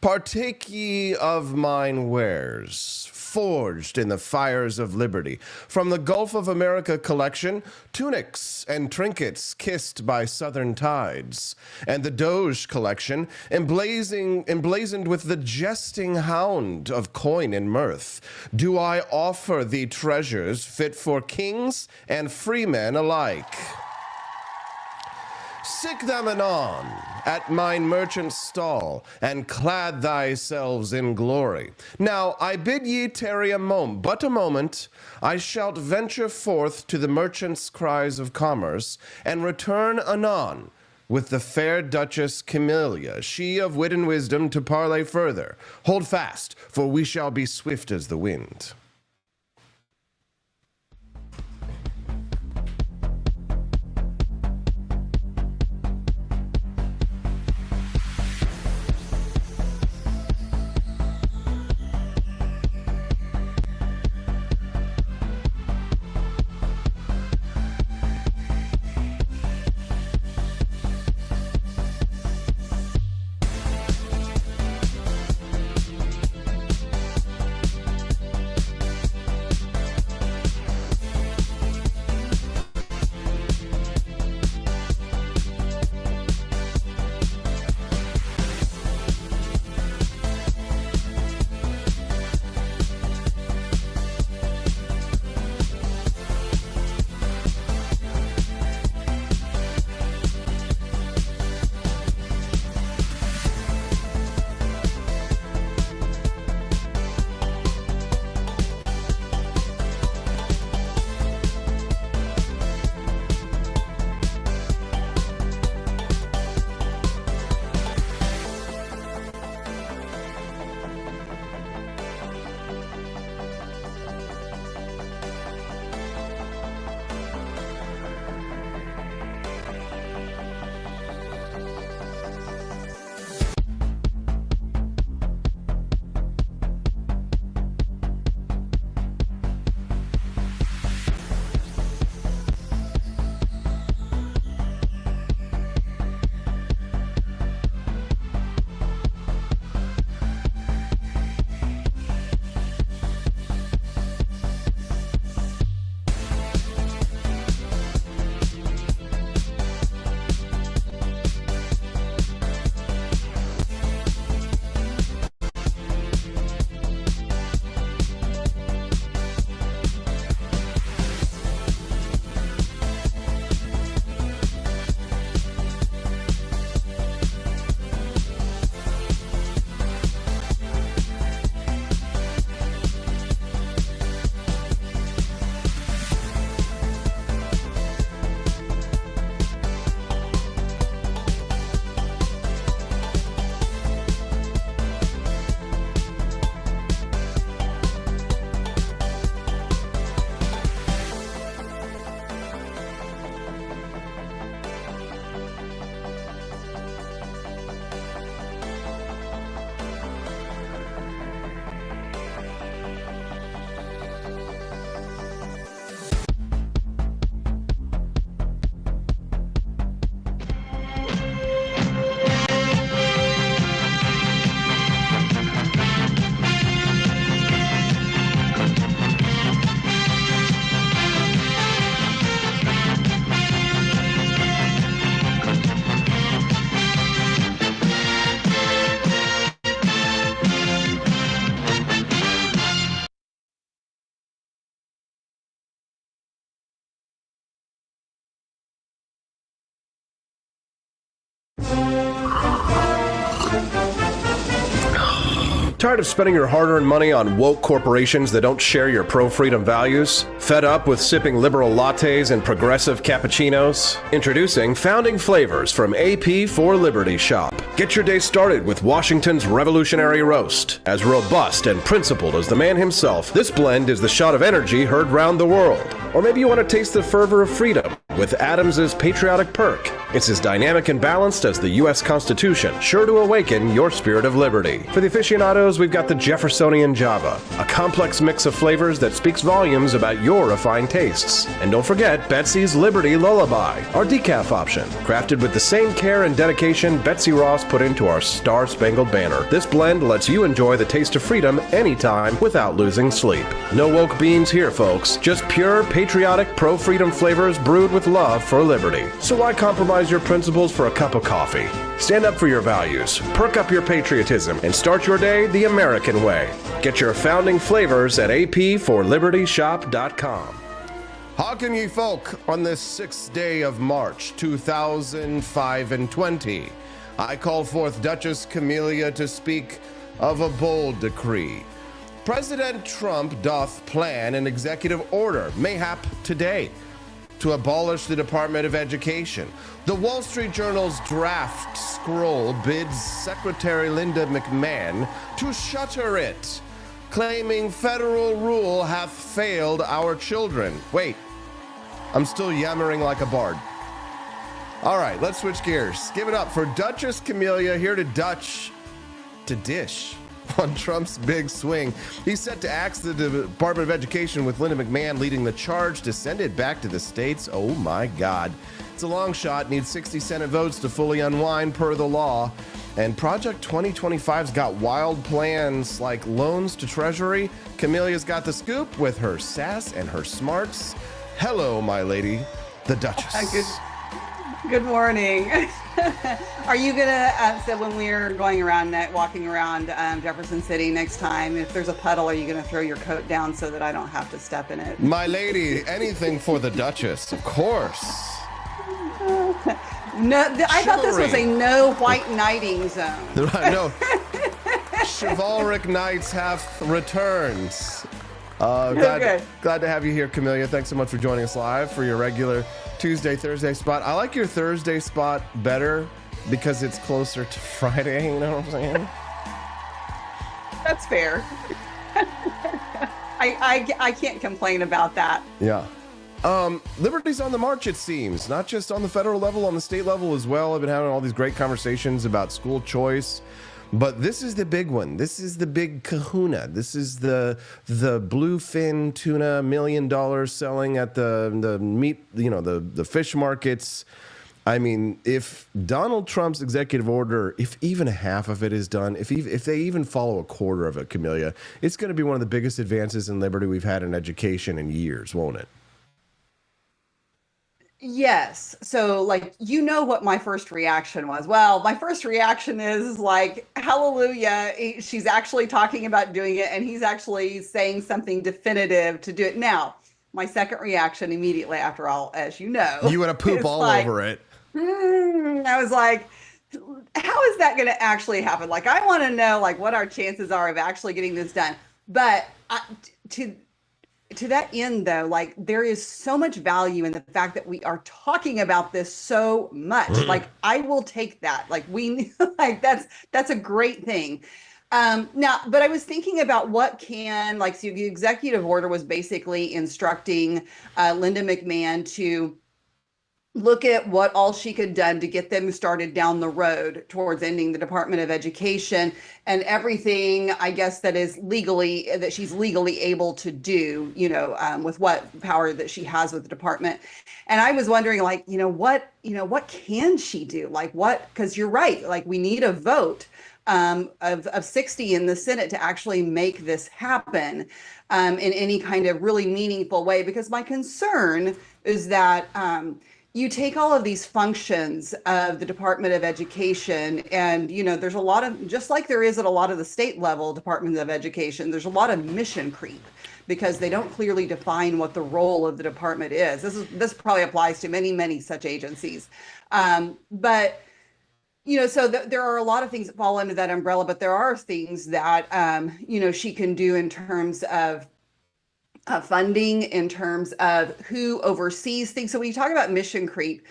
Speaker 5: Partake ye of mine wares, forged in the fires of liberty. From the Gulf of America collection, tunics and trinkets kissed by southern tides. And the Doge collection, emblazoned with the jesting hound of coin and mirth. Do I offer thee treasures fit for kings and freemen alike. Sick them anon at mine merchant's stall, and clad thyselves in glory. Now I bid ye tarry but a moment. I shalt venture forth to the merchant's cries of commerce, and return anon with the fair Duchess Camellia, she of wit and wisdom, to parley further. Hold fast, for we shall be swift as the wind. Tired of spending your hard-earned money on woke corporations that don't share your pro-freedom values? Fed up with sipping liberal lattes and progressive cappuccinos? Introducing Founding Flavors from AP for Liberty Shop. Get your day started with Washington's Revolutionary Roast. As robust and principled as the man himself, this blend is the shot of energy heard round the world. Or maybe you want to taste the fervor of freedom with Adams's patriotic perk. It's as dynamic and balanced as the U.S. Constitution, sure to awaken your spirit of liberty. For the aficionados, we've got the Jeffersonian Java, a complex mix of flavors that speaks volumes about your refined tastes. And don't forget Betsy's Liberty Lullaby, our decaf option, crafted with the same care and dedication Betsy Ross put into our Star-Spangled Banner. This blend lets you enjoy the taste of freedom anytime without losing sleep. No woke beans here, folks. Just pure, patriotic, pro-freedom flavors brewed with love for liberty. So why compromise your principles for a cup of coffee? Stand up for your values, perk up your patriotism, and start your day the American way. Get your founding flavors at apforlibertyshop.com. Hearken ye folk, on this 6th day of March 2020, I call forth Duchess Camellia to speak of a bold decree. President Trump doth plan an executive order, mayhap today, to abolish the Department of Education. The Wall Street Journal's draft scroll bids Secretary Linda McMahon to shutter it, claiming federal rule hath failed our children. Wait, I'm still yammering like a bard. All right, let's switch gears. Give it up for Duchess Camellia, here to dish on Trump's big swing. He's set to axe the Department of Education, with Linda McMahon leading the charge to send it back to the states. Oh my God. It's a long shot, needs 60 Senate votes to fully unwind per the law. And Project 2025's got wild plans like loans to Treasury. Camelia's got the scoop with her sass and her smarts. Hello, my lady, the Duchess.
Speaker 16: Good morning. Are you gonna, so when we're going around, walking around Jefferson City next time, if there's a puddle, are you gonna throw your coat down so that I don't have to step in it?
Speaker 5: My lady, anything for the Duchess, of course.
Speaker 16: No, I thought this was a no white knighting zone.
Speaker 5: No, chivalric knights have returned. Glad to have you here, Camellia. Thanks so much for joining us live for your regular Tuesday, Thursday spot. I like your Thursday spot better because it's closer to Friday, you know what I'm saying?
Speaker 16: That's fair. I can't complain about that.
Speaker 5: Yeah. Liberty's on the march, it seems, not just on the federal level, on the state level as well. I've been having all these great conversations about school choice. But this is the big one. This is the big kahuna. This is the bluefin tuna $1 million selling at the meat, the fish markets. I mean, if Donald Trump's executive order, if even half of it is done, if they even follow a quarter of it, Camellia, it's going to be one of the biggest advances in liberty we've had in education in years, won't it?
Speaker 16: Yes. So, what my first reaction was. Well, my first reaction is hallelujah. She's actually talking about doing it, and he's actually saying something definitive to do it. Now, my second reaction immediately after all, as you know.
Speaker 5: You want to poop all over it.
Speaker 16: I was like, how is that going to actually happen? I want to know, what our chances are of actually getting this done. But to that end, though, there is so much value in the fact that we are talking about this so much. I will take that. That's a great thing. Now, but I was thinking about what can, so the executive order was basically instructing Linda McMahon to look at what all she could done to get them started down the road towards ending the Department of Education and everything, I guess, that she's legally able to do, with what power that she has with the department. And I was wondering, what can she do? Because you're right, we need a vote of 60 in the Senate to actually make this happen in any kind of really meaningful way. Because my concern is that you take all of these functions of the Department of Education and, there's a lot of, just like there is at a lot of the state level Departments of Education, there's a lot of mission creep because they don't clearly define what the role of the department is. This probably applies to many, many such agencies. But there are a lot of things that fall under that umbrella, but there are things that, she can do in terms of funding, in terms of who oversees things. So when you talk about mission creep,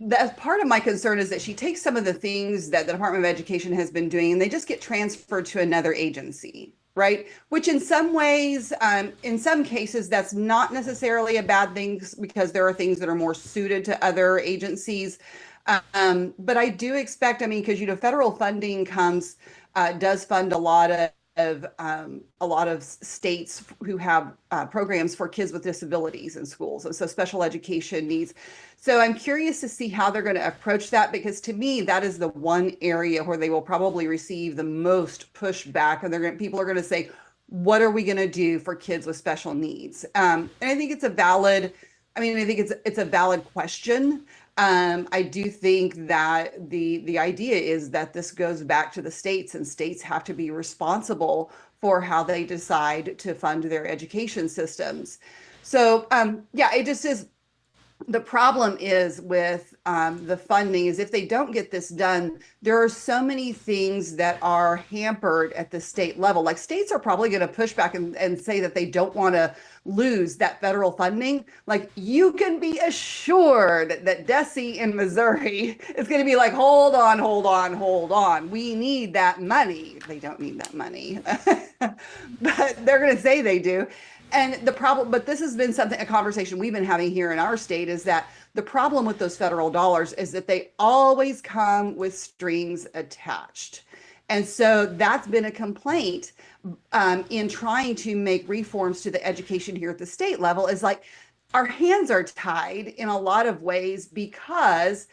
Speaker 16: that part of my concern is that she takes some of the things that the Department of Education has been doing and they just get transferred to another agency. right? Which in some ways, in some cases, that's not necessarily a bad thing because there are things that are more suited to other agencies. But I do expect, I mean, because, federal funding does fund a lot of states who have programs for kids with disabilities in schools, and so special education needs. So I'm curious to see how they're going to approach that, because to me, that is the one area where they will probably receive the most pushback, and people are going to say, what are we going to do for kids with special needs? And I think it's a valid question. I do think that the idea is that this goes back to the states, and states have to be responsible for how they decide to fund their education systems. So, it just is. The problem is with the funding is if they don't get this done, there are so many things that are hampered at the state level. Like, states are probably going to push back and say that they don't want to lose that federal funding. Like, you can be assured that Desi in Missouri is going to be like, hold on. We need that money. They don't need that money, but they're going to say they do. And the problem, but this has been a conversation we've been having here in our state, is that the problem with those federal dollars is that they always come with strings attached. And so that's been a complaint in trying to make reforms to the education here at the state level, is like, our hands are tied in a lot of ways because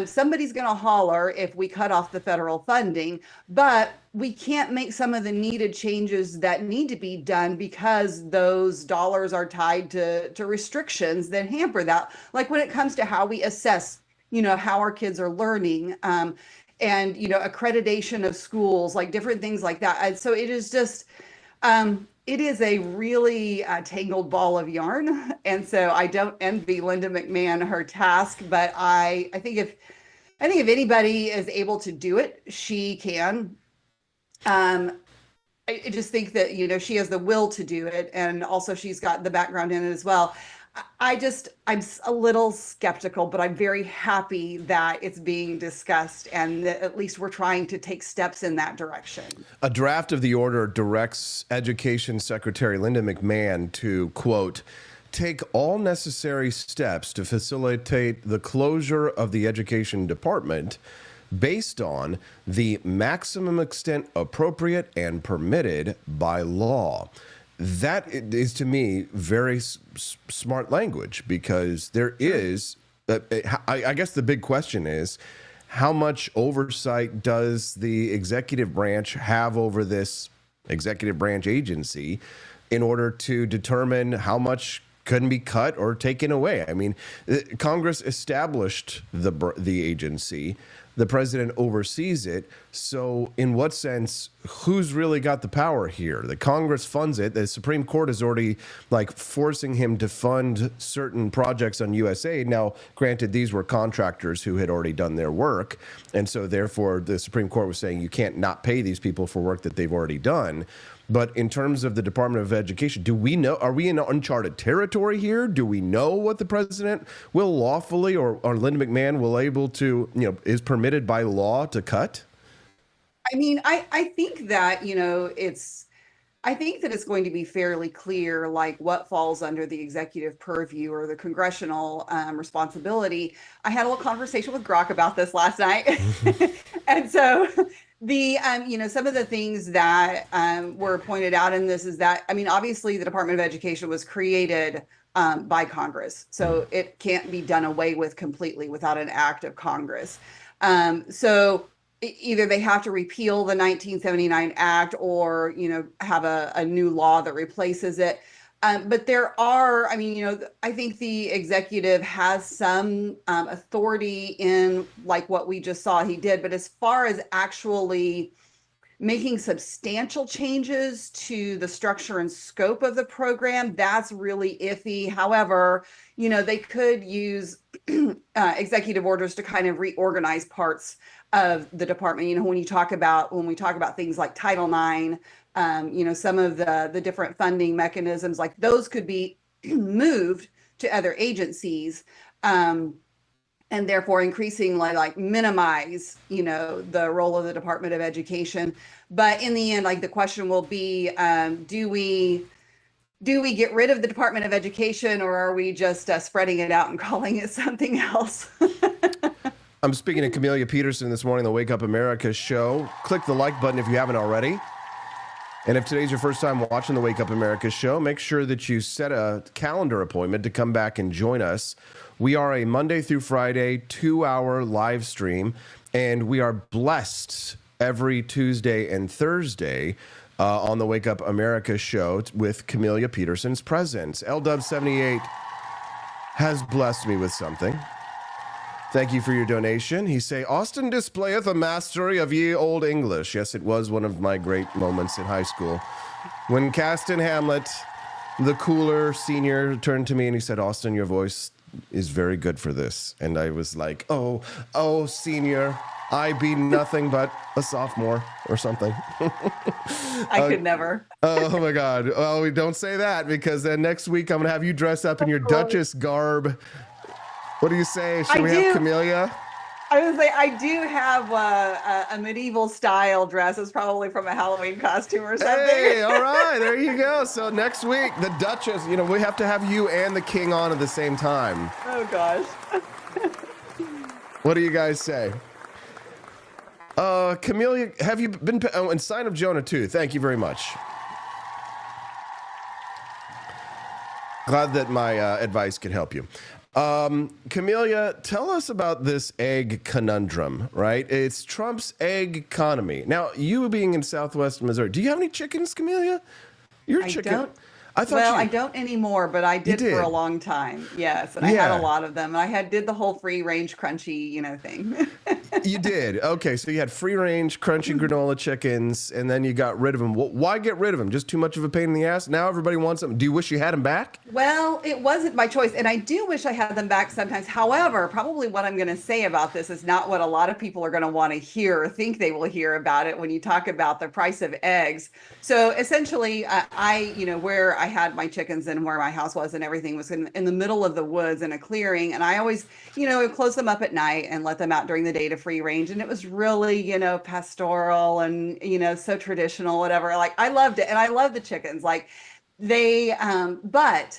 Speaker 16: somebody's going to holler if we cut off the federal funding, but we can't make some of the needed changes that need to be done because those dollars are tied to restrictions that hamper that. Like, when it comes to how we assess, how our kids are learning, and, accreditation of schools, like different things like that. And so it is just, it is a really tangled ball of yarn. And so I don't envy Linda McMahon her task, but I think if anybody is able to do it, she can. I just think that, she has the will to do it. And also she's got the background in it as well. I'm a little skeptical, but I'm very happy that it's being discussed and that at least we're trying to take steps in that direction.
Speaker 5: A draft of the order directs Education Secretary Linda McMahon to, quote, take all necessary steps to facilitate the closure of the Education Department based on the maximum extent appropriate and permitted by law. That is, to me, very smart language, because there is, I guess the big question is, how much oversight does the executive branch have over this executive branch agency in order to determine how much can be cut or taken away? I mean, Congress established the agency. The president oversees it. So in what sense, who's really got the power here? The Congress funds it. The Supreme Court is already forcing him to fund certain projects on USAID. Now, granted, these were contractors who had already done their work. And so therefore the Supreme Court was saying you can't not pay these people for work that they've already done. But in terms of the Department of Education, do we know, are we in uncharted territory here? Do we know what the president will lawfully or Linda McMahon will able to, is permitted by law to cut?
Speaker 16: I mean, I think that, I think that it's going to be fairly clear, what falls under the executive purview or the congressional responsibility. I had a little conversation with Grok about this last night. And so some of the things that were pointed out in this is that, obviously the Department of Education was created by Congress. So it can't be done away with completely without an act of Congress. So either they have to repeal the 1979 Act or, have a new law that replaces it. But there are, I think the executive has some authority in what we just saw he did. But as far as actually making substantial changes to the structure and scope of the program, that's really iffy. However, they could use executive orders to kind of reorganize parts of the department. When we talk about things like Title IX, some of the different funding mechanisms, those could be moved to other agencies. and therefore increasingly like minimize, the role of the Department of Education. But in the end, like the question will be, do we get rid of the Department of Education, or are we just spreading it out and calling it something else?
Speaker 5: I'm speaking to Camellia Peterson this morning on the Wake Up America show. Click the like button if you haven't already. And if today's your first time watching the Wake Up America show, make sure that you set a calendar appointment to come back and join us. We are a Monday through Friday 2-hour live stream, and we are blessed every Tuesday and Thursday on the Wake Up America show with Camellia Peterson's presence. LW78 has blessed me with something. Thank you for your donation. He say, Austin displayeth a mastery of ye old English. Yes, it was one of my great moments in high school. When cast in Hamlet, the cooler senior turned to me and he said, Austin, your voice is very good for this. And I was like, oh, senior, I be nothing but a sophomore or something.
Speaker 16: I could never.
Speaker 5: Oh my God. Oh, we don't say that, because then next week I'm going to have you dress up in your Duchess garb. What do you say? Should we have Camellia?
Speaker 16: I was say I do have a medieval style dress. It's probably from a Halloween costume or something.
Speaker 5: Hey, all right, there you go. So next week, the Duchess, we have to have you and the King on at the same time.
Speaker 16: Oh gosh.
Speaker 5: What do you guys say? Camellia, have you been, and Sign of Jonah too. Thank you very much. Glad that my advice could help you. Camellia, tell us about this egg conundrum, right? It's Trump's egg-conomy. Now, you being in Southwest Missouri, do you have any chickens, Camellia? You're a chicken.
Speaker 16: Don't. I don't anymore, but I did for a long time. Yes, and I had a lot of them. I did the whole free range crunchy, thing.
Speaker 5: You did. Okay, so you had free range crunchy granola chickens, and then you got rid of them. Why get rid of them? Just too much of a pain in the ass? Now everybody wants them. Do you wish you had them back?
Speaker 16: Well, it wasn't my choice, and I do wish I had them back sometimes. However, probably what I'm going to say about this is not what a lot of people are going to want to hear or think they will hear about it when you talk about the price of eggs. So essentially, where I had my chickens and where my house was and everything was in the middle of the woods in a clearing, and I always, close them up at night and let them out during the day to free range, and it was really, pastoral and, so traditional, whatever. Like, I loved it, and I love the chickens. Like, they, but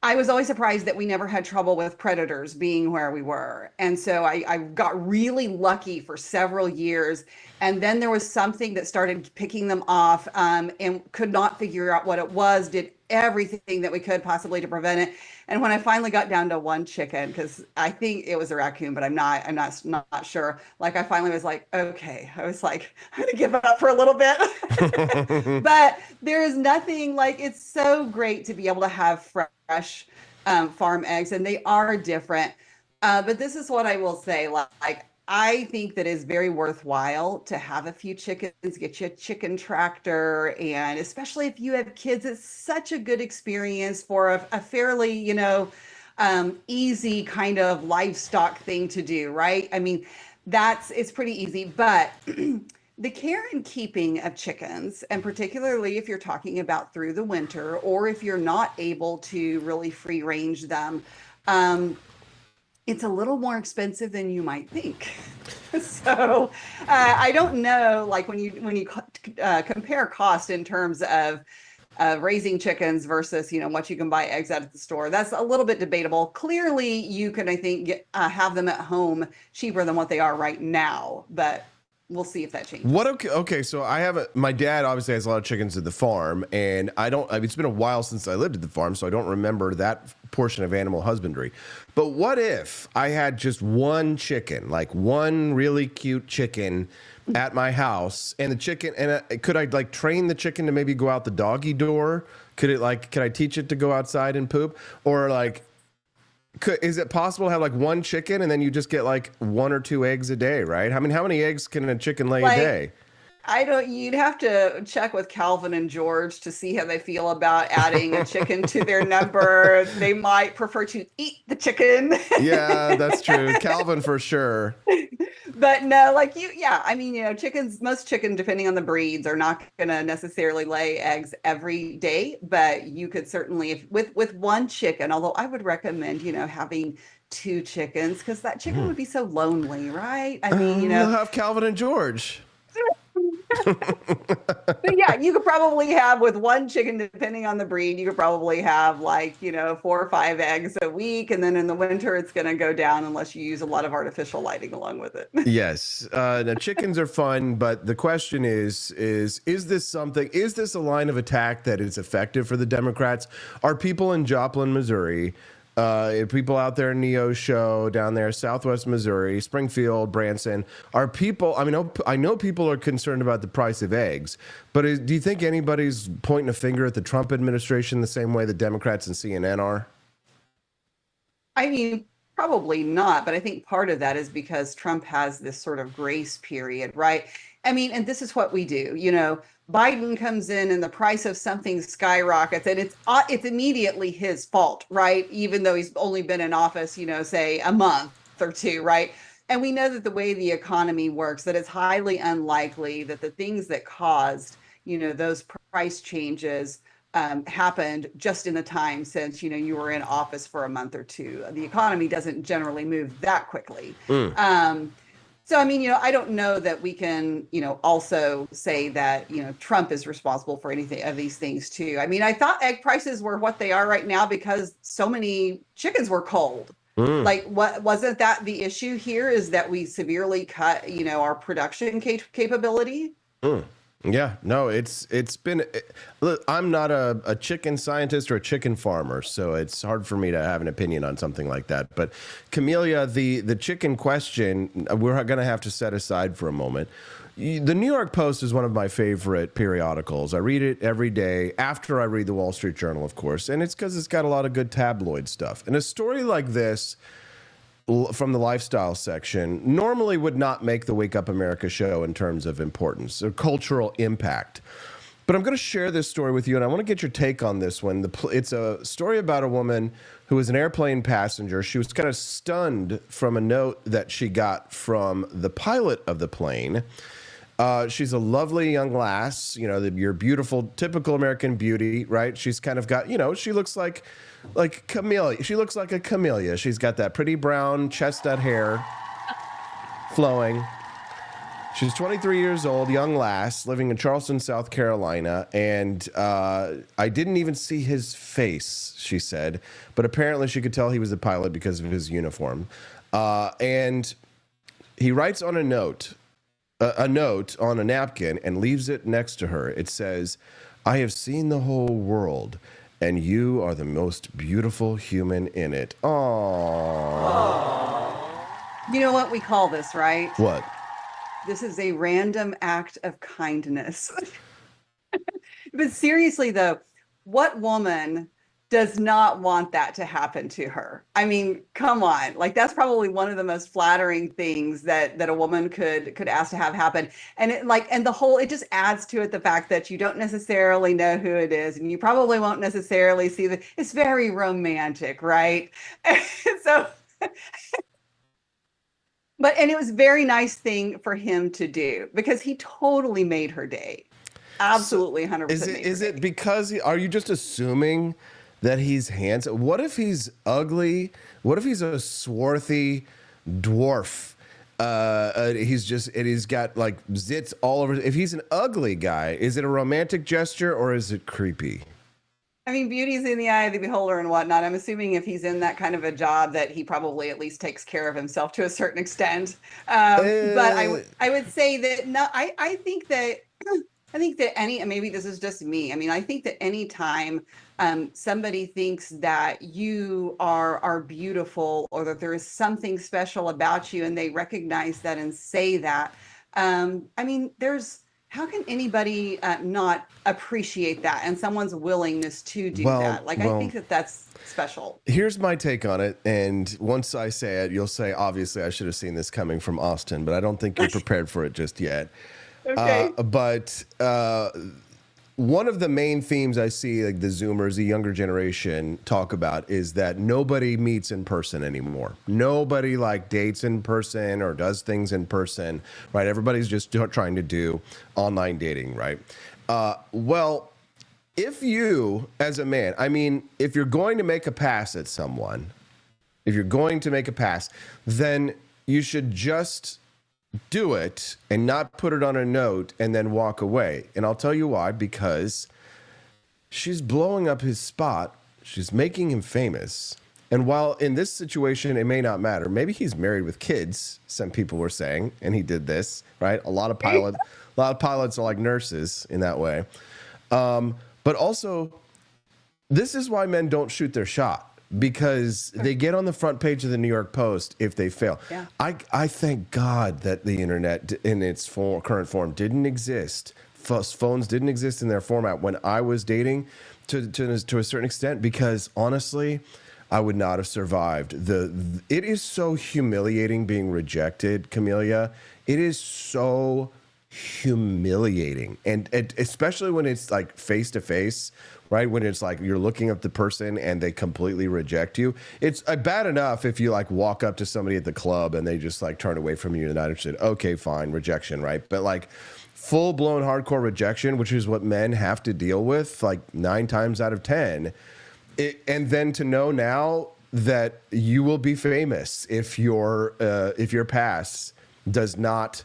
Speaker 16: I was always surprised that we never had trouble with predators being where we were. And so I got really lucky for several years. And then there was something that started picking them off, and could not figure out what it was, did everything that we could possibly to prevent it. And when I finally got down to one chicken, because I think it was a raccoon, but I'm not sure. Like, I finally was like, okay, I was like, I'm gonna give up for a little bit. But there is nothing like, it's so great to be able to have fresh farm eggs, and they are different. But this is what I will say, like, I think that it's very worthwhile to have a few chickens, get you a chicken tractor, and especially if you have kids, it's such a good experience for a fairly, easy kind of livestock thing to do, right? I mean, it's pretty easy, but the care and keeping of chickens, and particularly if you're talking about through the winter, or if you're not able to really free range them, it's a little more expensive than you might think. So I don't know, like when you compare cost in terms of raising chickens versus, what you can buy eggs at the store, that's a little bit debatable. Clearly, you can, I think, have them at home cheaper than what they are right now, but we'll see if that changes.
Speaker 5: Okay, so my dad obviously has a lot of chickens at the farm, and it's been a while since I lived at the farm, so I don't remember that portion of animal husbandry. But what if I had just one chicken, like one really cute chicken at my house, and the chicken, and could I like train the chicken to maybe go out the doggy door? Could I teach it to go outside and poop? Or like, is it possible to have like one chicken and then you just get like 1 or 2 eggs a day, right? I mean, how many eggs can a chicken lay a day?
Speaker 16: You'd have to check with Calvin and George to see how they feel about adding a chicken to their number. They might prefer to eat the chicken.
Speaker 5: Yeah, that's true. Calvin for sure.
Speaker 16: But no, chickens, most chickens, depending on the breeds, are not going to necessarily lay eggs every day, but you could certainly, with one chicken, although I would recommend, having 2 chickens because that chicken would be so lonely, right? I mean, you know,
Speaker 5: We'll have Calvin and George.
Speaker 16: but yeah, you could probably have with 1 chicken, depending on the breed, you could probably have like, you know, 4 or 5 eggs a week. And then in the winter, it's going to go down unless you use a lot of artificial lighting along with it.
Speaker 5: Yes. Now chickens are fun, but the question is this a line of attack that is effective for the Democrats? Are people in Joplin, Missouri, people out there in Neosho, down there, Southwest Missouri, Springfield, Branson, are people, I know people are concerned about the price of eggs, but do you think anybody's pointing a finger at the Trump administration the same way the Democrats and CNN are?
Speaker 16: I mean, probably not, but I think part of that is because Trump has this sort of grace period, right? I mean, and this is what we do, you know, Biden comes in and the price of something skyrockets and it's immediately his fault, right? Even though he's only been in office, you know, say a month or 2, right? And we know that the way the economy works, that it's highly unlikely that the things that caused, you know, those price changes happened just in the time since, you know, you were in office for a month or 2. The economy doesn't generally move that quickly. So, I mean, you know, I don't know that we can, you know, also say that, you know, Trump is responsible for anything of these things too. I mean, I thought egg prices were what they are right now because so many chickens were cold. Like, wasn't that the issue here is that we severely cut, you know, our production capability?
Speaker 5: Yeah, no, it's been. Look, I'm not a chicken scientist or a chicken farmer, so it's hard for me to have an opinion on something like that. But Camellia, the chicken question, we're going to have to set aside for a moment. The New York Post is one of my favorite periodicals. I read it every day after I read the Wall Street Journal, of course, and it's because it's got a lot of good tabloid stuff. And a story like this from the lifestyle section normally would not make the Wake Up America show in terms of importance or cultural impact. But I'm going to share this story with you, and I want to get your take on this one. It's a story about a woman who was an airplane passenger. She was kind of stunned from a note that she got from the pilot of the plane. She's a lovely young lass, you know, your beautiful, typical American beauty, right? She's kind of got, you know, she looks like camellia. She looks like a camellia. She's got that pretty brown chestnut hair flowing. She's 23 years old, young lass, living in Charleston, South Carolina. And I didn't even see his face, she said. But apparently she could tell he was a pilot because of his uniform. And he writes on a note on a napkin and leaves it next to her. It says, "I have seen the whole world, and you are the most beautiful human in it." Aww.
Speaker 16: You know what we call this, right?
Speaker 5: What?
Speaker 16: This is a random act of kindness. But seriously, though, what woman does not want that to happen to her? I mean, come on. Like, that's probably one of the most flattering things that a woman could ask to have happen. And it just adds to it the fact that you don't necessarily know who it is, and you probably won't necessarily see it's very romantic, right? So, and it was a very nice thing for him to do because he totally made her day. Absolutely, 100%.
Speaker 5: Is it because are you just assuming that he's handsome? What if he's ugly? What if he's a swarthy dwarf? He's got like zits all over. If he's an ugly guy, is it a romantic gesture or is it creepy?
Speaker 16: I mean, beauty's in the eye of the beholder and whatnot. I'm assuming if he's in that kind of a job that he probably at least takes care of himself to a certain extent. But I would say that no, I think that maybe this is just me. I mean, I think that any time somebody thinks that you are beautiful or that there is something special about you and they recognize that and say that, I mean, how can anybody not appreciate that and someone's willingness to do that? Like, I think that's special.
Speaker 5: Here's my take on it. And once I say it, you'll say, obviously, I should have seen this coming from Austin, but I don't think you're prepared for it just yet.
Speaker 16: Okay.
Speaker 5: But one of the main themes I see, like the Zoomers, the younger generation, talk about is that nobody meets in person anymore. Nobody like dates in person or does things in person, right? Everybody's just trying to do online dating, right? Well, if you, as a man, I mean, if you're going to make a pass at someone, if you're going to make a pass, then you should just do it and not put it on a note and then walk away. And I'll tell you why, because she's blowing up his spot. She's making him famous. And while in this situation, it may not matter, maybe he's married with kids, some people were saying, and he did this, right? A lot of pilots are like nurses in that way. But also, this is why men don't shoot their shot, because they get on the front page of the New York Post if they fail.
Speaker 16: Yeah.
Speaker 5: I thank God that the internet in its current form didn't exist. Phones didn't exist in their format when I was dating to a certain extent, because honestly, I would not have survived. It is so humiliating being rejected, Camellia. It is so humiliating, and especially when it's like face to face, right? When it's like you're looking at the person and they completely reject you. It's bad enough if you like walk up to somebody at the club and they just like turn away from you and not interested. Okay, fine, rejection, right? But like full blown hardcore rejection, which is what men have to deal with like 9 times out of 10. And then to know now that you will be famous if your pass does not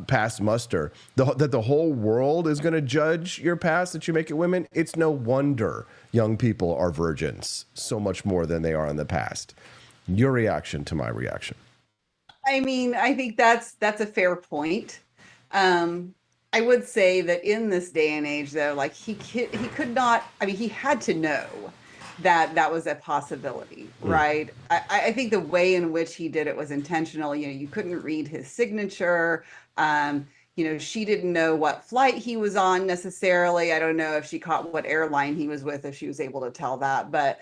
Speaker 5: pass muster, that the whole world is going to judge your pass that you make at women. It's no wonder young people are virgins so much more than they are in the past. Your reaction to my reaction?
Speaker 16: I mean, I think that's a fair point. I would say that in this day and age, though, like he could not. I mean, he had to know that was a possibility, right? I think the way in which he did it was intentional. You know, you couldn't read his signature. She didn't know what flight he was on necessarily. I don't know if she caught what airline he was with, if she was able to tell that, but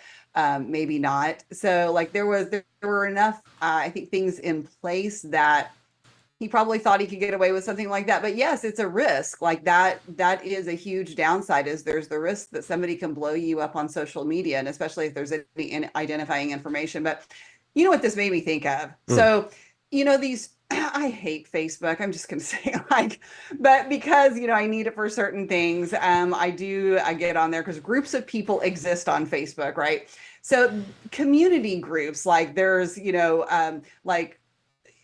Speaker 16: maybe not. So like there were enough, I think, things in place that he probably thought he could get away with something like that. But yes, it's a risk. Like that is a huge downside, is there's the risk that somebody can blow you up on social media, and especially if there's any identifying information. But you know what this made me think of? So, I hate Facebook. I'm just going to say but because, I need it for certain things. I get on there because groups of people exist on Facebook, right? So community groups, like there's, like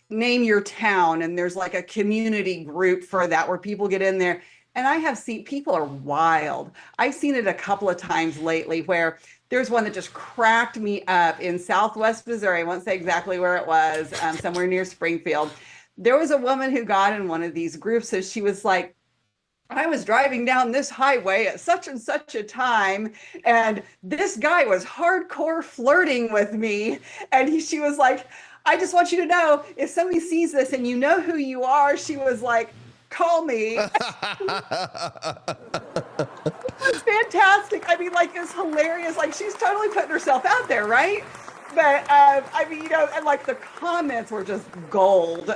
Speaker 16: name your town, and there's like a community group for that where people get in there. And I have seen people are wild. I've seen it a couple of times lately where there's one that just cracked me up in Southwest Missouri. I won't say exactly where it was, somewhere near Springfield. There was a woman who got in one of these groups. So she was like, I was driving down this highway at such and such a time, and this guy was hardcore flirting with me. And she was like, I just want you to know, if somebody sees this and you know who you are, she was like, call me. It's fantastic. I mean, like, it's hilarious. Like, she's totally putting herself out there, right? But, and like the comments were just gold.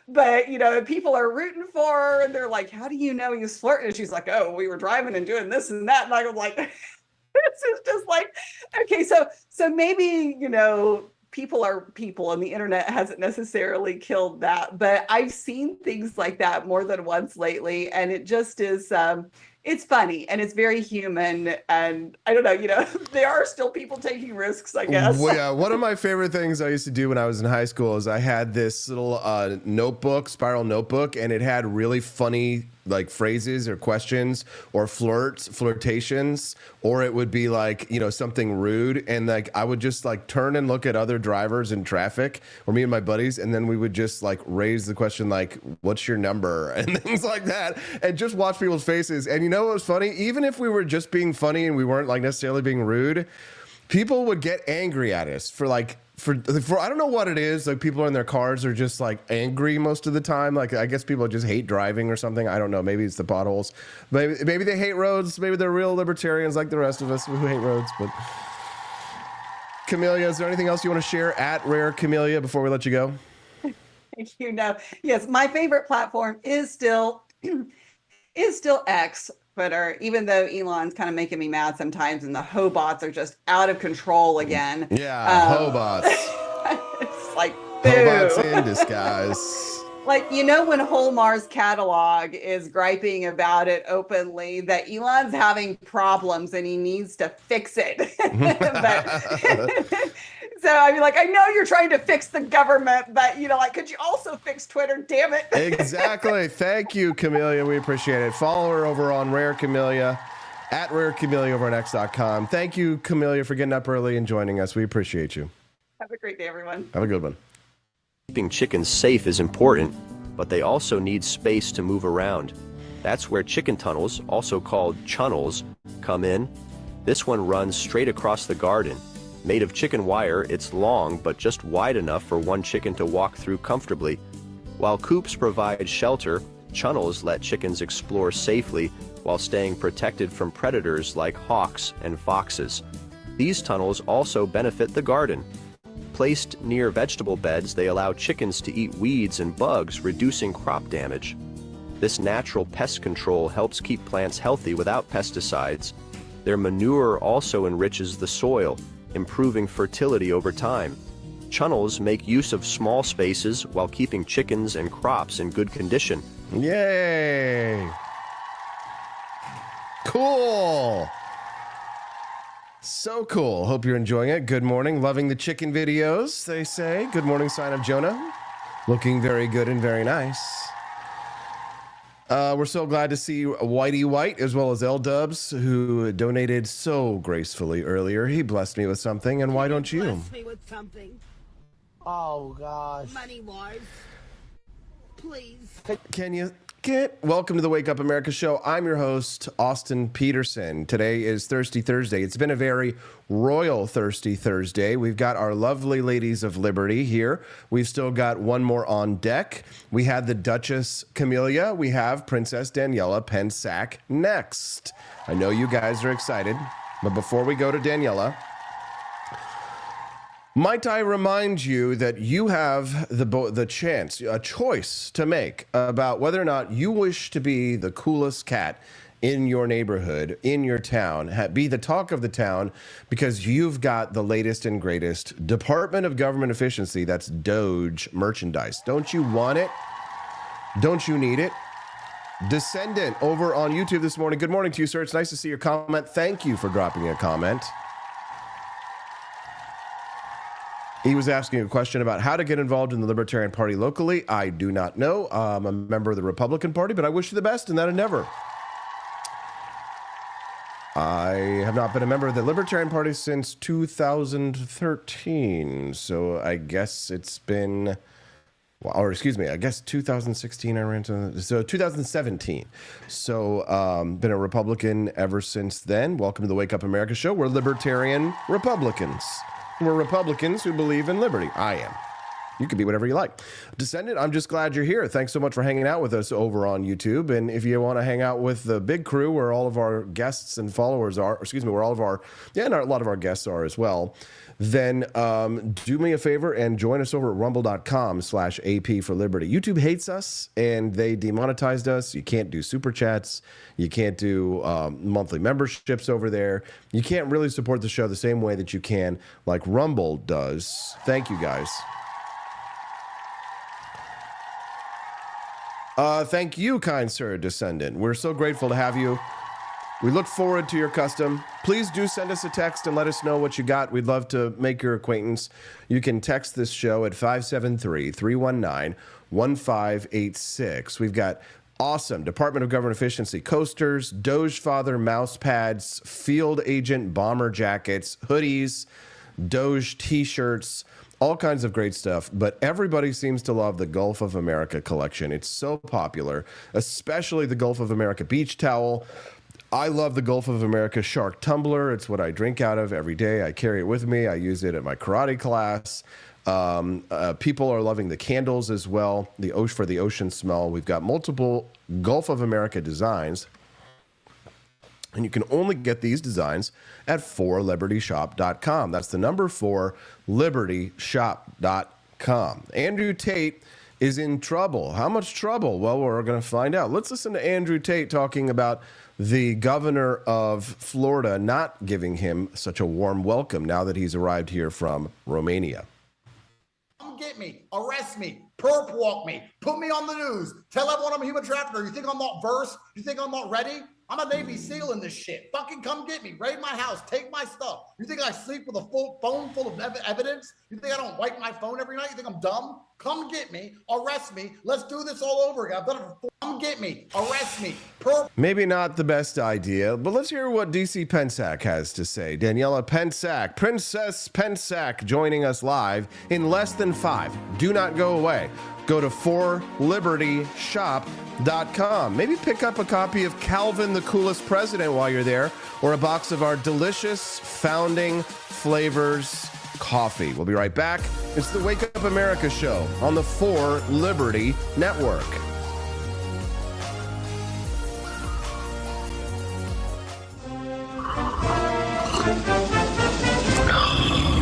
Speaker 16: But, people are rooting for her, and they're like, how do you know he's flirting? And she's like, oh, we were driving and doing this and that. And I was like, this is just like, okay, so maybe, people are people, and the internet hasn't necessarily killed that, but I've seen things like that more than once lately, and it just is it's funny and it's very human, and I don't know, there are still people taking risks, I guess.
Speaker 5: Well, yeah, one of my favorite things I used to do when I was in high school is I had this little spiral notebook, and it had really funny like phrases or questions or flirtations, or it would be like, something rude. And like, I would just like turn and look at other drivers in traffic, or me and my buddies. And then we would just like raise the question, like, what's your number? And things like that. And just watch people's faces. And you know what was funny? Even if we were just being funny and we weren't like necessarily being rude, people would get angry at us for I don't know what it is. Like, people in their cars are just like angry most of the time. Like, I guess people just hate driving or something. I don't know. Maybe it's the potholes. Maybe they hate roads. Maybe they're real libertarians like the rest of us who hate roads. But Camellia, is there anything else you want to share at Rare Camellia before we let you go?
Speaker 16: Yes, my favorite platform is still X. Twitter, even though Elon's kind of making me mad sometimes, and the hobots are just out of control again.
Speaker 5: Yeah, hobots.
Speaker 16: It's like, boo.
Speaker 5: Hobots in disguise.
Speaker 16: Like, when Whole Mars Catalog is griping about it openly, that Elon's having problems and he needs to fix it. So I mean, I know you're trying to fix the government, but could you also fix Twitter? Damn it!
Speaker 5: Exactly. Thank you, Camellia. We appreciate it. Follow her over on Rare Camellia, at Rare Camellia over on X.com. Thank you, Camellia, for getting up early and joining us. We appreciate you.
Speaker 16: Have a great day, everyone.
Speaker 5: Have a good one.
Speaker 17: Keeping chickens safe is important, but they also need space to move around. That's where chicken tunnels, also called chunnels, come in. This one runs straight across the garden. Made of chicken wire, it's long but just wide enough for one chicken to walk through comfortably. While coops provide shelter, chunnels let chickens explore safely while staying protected from predators like hawks and foxes. These tunnels also benefit the garden. Placed near vegetable beds, they allow chickens to eat weeds and bugs, reducing crop damage. This natural pest control helps keep plants healthy without pesticides. Their manure also enriches the soil, improving fertility over time. Chunnels make use of small spaces while keeping chickens and crops in good condition.
Speaker 5: Yay! Cool! So cool. Hope you're enjoying it. Good morning. Loving the chicken videos, they say. Good morning, sign of Jonah. Looking very good and very nice. We're so glad to see Whitey White as well as L-Dubs, who donated so gracefully earlier. He blessed me with something, and why don't you?
Speaker 7: Bless me with something.
Speaker 8: Oh, gosh.
Speaker 7: Money-wise. Please.
Speaker 5: Can you welcome to the Wake Up America show. I'm your host, Austin Peterson. Today is Thirsty Thursday. It's been a very royal Thirsty Thursday. We've got our lovely ladies of liberty here. We've still got one more on deck. We had the Duchess Camellia. We have Princess Daniela Pensac next. I know you guys are excited, but before we go to Daniela, might I remind you that you have the chance, a choice to make about whether or not you wish to be the coolest cat in your neighborhood, in your town, be the talk of the town because you've got the latest and greatest Department of Government Efficiency, that's Doge merchandise. Don't you want it? Don't you need it? Descendant over on YouTube this morning. Good morning to you, sir. It's nice to see your comment. Thank you for dropping a comment. He was asking a question about how to get involved in the Libertarian Party locally. I do not know. I'm a member of the Republican Party, but I wish you the best in that endeavor. I have not been a member of the Libertarian Party since 2013, so I guess it's been, or excuse me, I guess 2016 I ran to, so 2017. So been a Republican ever since then. Welcome to the Wake Up America show. We're Libertarian Republicans. We're Republicans who believe in liberty. I am. You can be whatever you like. Descendant, I'm just glad you're here. Thanks so much for hanging out with us over on YouTube. And if you want to hang out with the big crew where all of our guests and followers are, where all of our, and a lot of our guests are as well, then do me a favor and join us over at rumble.com/AP for Liberty. YouTube hates us and they demonetized us. You can't do super chats. You can't do monthly memberships over there. You can't really support the show the same way that you can like Rumble does. Thank you, guys. Thank you, kind sir, Descendant. We're so grateful to have you. We look forward to your custom. Please do send us a text and let us know what you got. We'd love to make your acquaintance. You can text this show at 573-319-1586. We've got awesome Department of Government Efficiency coasters, Doge Father mouse pads, Field Agent bomber jackets, hoodies, Doge t-shirts, all kinds of great stuff, but everybody seems to love the Gulf of America collection. It's so popular, especially the Gulf of America beach towel. I love the Gulf of America shark tumbler. It's what I drink out of every day. I carry it with me. I use it at my karate class. People are loving the candles as well, for the ocean smell. We've got multiple Gulf of America designs. And you can only get these designs at 4libertyshop.com. That's the number 4libertyshop.com. Andrew Tate is in trouble. How much trouble? Well, we're going to find out. Let's listen to Andrew Tate talking about the governor of Florida not giving him such a warm welcome now that he's arrived here from Romania.
Speaker 9: Come get me, arrest me, perp walk me, put me on the news, tell everyone I'm a human trafficker. You think I'm not versed? You think I'm not ready? I'm a Navy SEAL in this shit. Fucking come get me, raid my house, take my stuff. You think I sleep with a full phone full of evidence? You think I don't wipe my phone every night? You think I'm dumb? Come get me, arrest me. Let's do this all over again. I've done it before. Come get me, arrest me.
Speaker 5: Maybe not the best idea, but let's hear what DC Pensac has to say. Daniela Pensac, Princess Pensac, joining us live in less than 5. Do not go away. Go to forlibertyshop.com. Maybe pick up a copy of Calvin the Coolest President while you're there, or a box of our delicious Founding Flavors coffee. We'll be right back. It's the Wake Up America show on the For Liberty Network.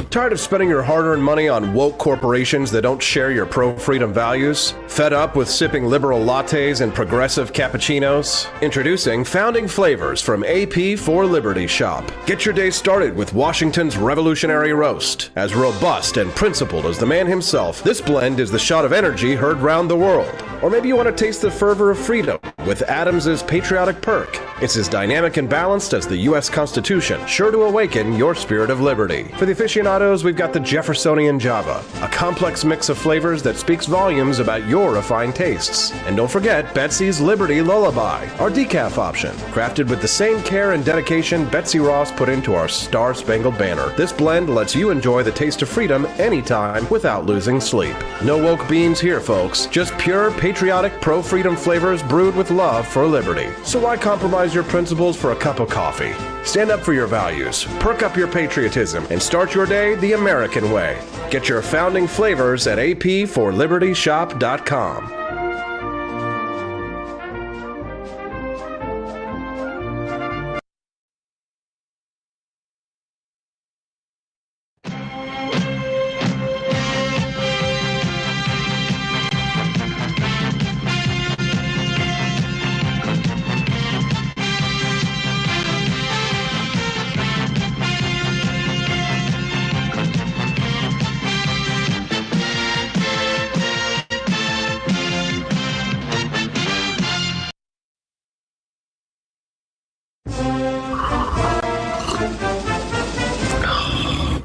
Speaker 5: Tired of spending your hard-earned money on woke corporations that don't share your pro-freedom values? Fed up with sipping liberal lattes and progressive cappuccinos? Introducing Founding Flavors from AP for Liberty Shop. Get your day started with Washington's Revolutionary Roast. As robust and principled as the man himself, this blend is the shot of energy heard round the world. Or maybe you want to taste the fervor of freedom with Adams's Patriotic Perk. It's as dynamic and balanced as the U.S. Constitution, sure to awaken your spirit of liberty. For the aficionados, we've got the Jeffersonian Java, a complex mix of flavors that speaks volumes about your refined tastes. And don't forget Betsy's Liberty Lullaby, our decaf option, crafted with the same care and dedication Betsy Ross put into our Star-Spangled Banner. This blend lets you enjoy the taste of freedom anytime without losing sleep. No woke beans here, folks. Just pure, patriotic, pro-freedom flavors brewed with love for liberty. So why compromise your principles for a cup of coffee? Stand up for your values, perk up your patriotism, and start your day the American way. Get your Founding Flavors at apforlibertyshop.com.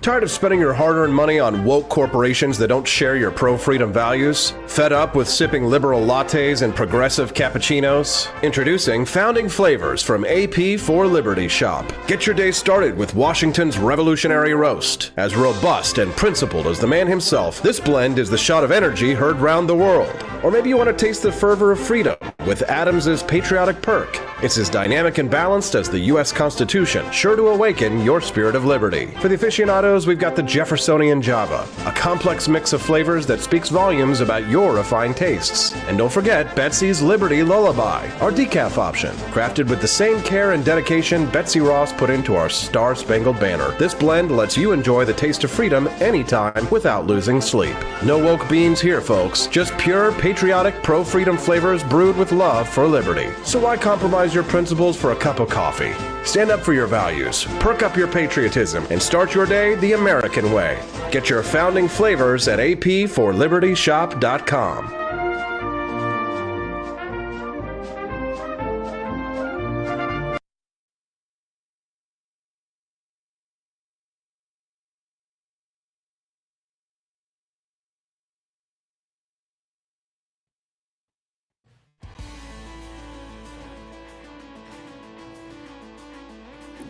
Speaker 5: Tired of spending your hard-earned money on woke corporations that don't share your pro-freedom values? Fed up with sipping liberal lattes and progressive cappuccinos? Introducing Founding Flavors from AP for Liberty Shop. Get your day started with Washington's Revolutionary Roast. As robust and principled as the man himself, this blend is the shot of energy heard round the world. Or maybe you want to taste the fervor of freedom with Adams's Patriotic Perk. It's as dynamic and balanced as the U.S. Constitution, sure to awaken your spirit of liberty. For the aficionados, we've got the Jeffersonian Java, a complex mix of flavors that speaks volumes about your refined tastes. And don't forget Betsy's Liberty Lullaby, our decaf option, crafted with the same care and dedication Betsy Ross put into our Star-Spangled Banner. This blend lets you enjoy the taste of freedom anytime without losing sleep. No woke beans here, folks. Just pure, patriotic, pro-freedom flavors brewed with love for liberty. So why compromise your principles for a cup of coffee? Stand up for your values, perk up your patriotism, and start your day the American way. Get your Founding Flavors at apforlibertyshop.com.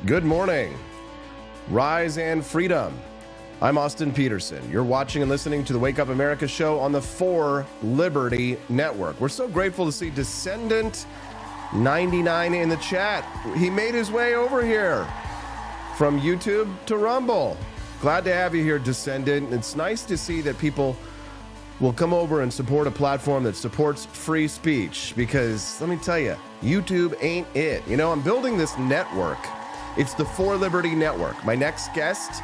Speaker 5: Good morning. Rise and freedom. I'm Austin Peterson. You're watching and listening to the Wake Up America show on the For Liberty Network. We're so grateful to see Descendant 99 in the chat. He made his way over here from YouTube to Rumble. Glad to have you here, Descendant. It's nice to see that people will come over and support a platform that supports free speech, because let me tell you, YouTube ain't it. You know, I'm building this network. It's the For Liberty Network. My next guest,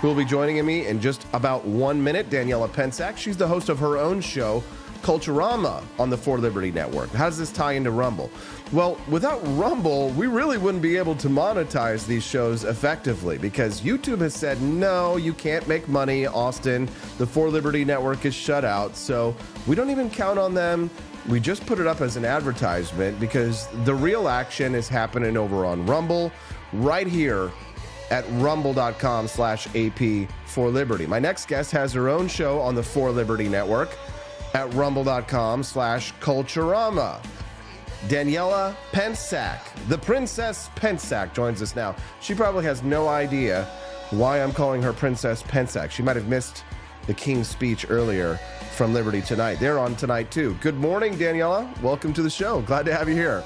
Speaker 5: who will be joining me in just about 1 minute, Daniela Pensac. She's the host of her own show Culturama on the For Liberty Network. How does this tie into Rumble? Well, without Rumble, we really wouldn't be able to monetize these shows effectively because YouTube has said, no, you can't make money, Austin. The For Liberty Network is shut out, so we don't even count on them. We just put it up as an advertisement because the real action is happening over on Rumble right here at rumble.com/AP For Liberty. My next guest has her own show on the For Liberty Network at rumble.com/Culturama. Daniela Pensack, the Princess Pensack, joins us now. She probably has no idea why I'm calling her Princess Pensack. She might have missed the King's speech earlier from Liberty Tonight. They're on tonight, too. Good morning, Daniela. Welcome to the show. Glad to have you here.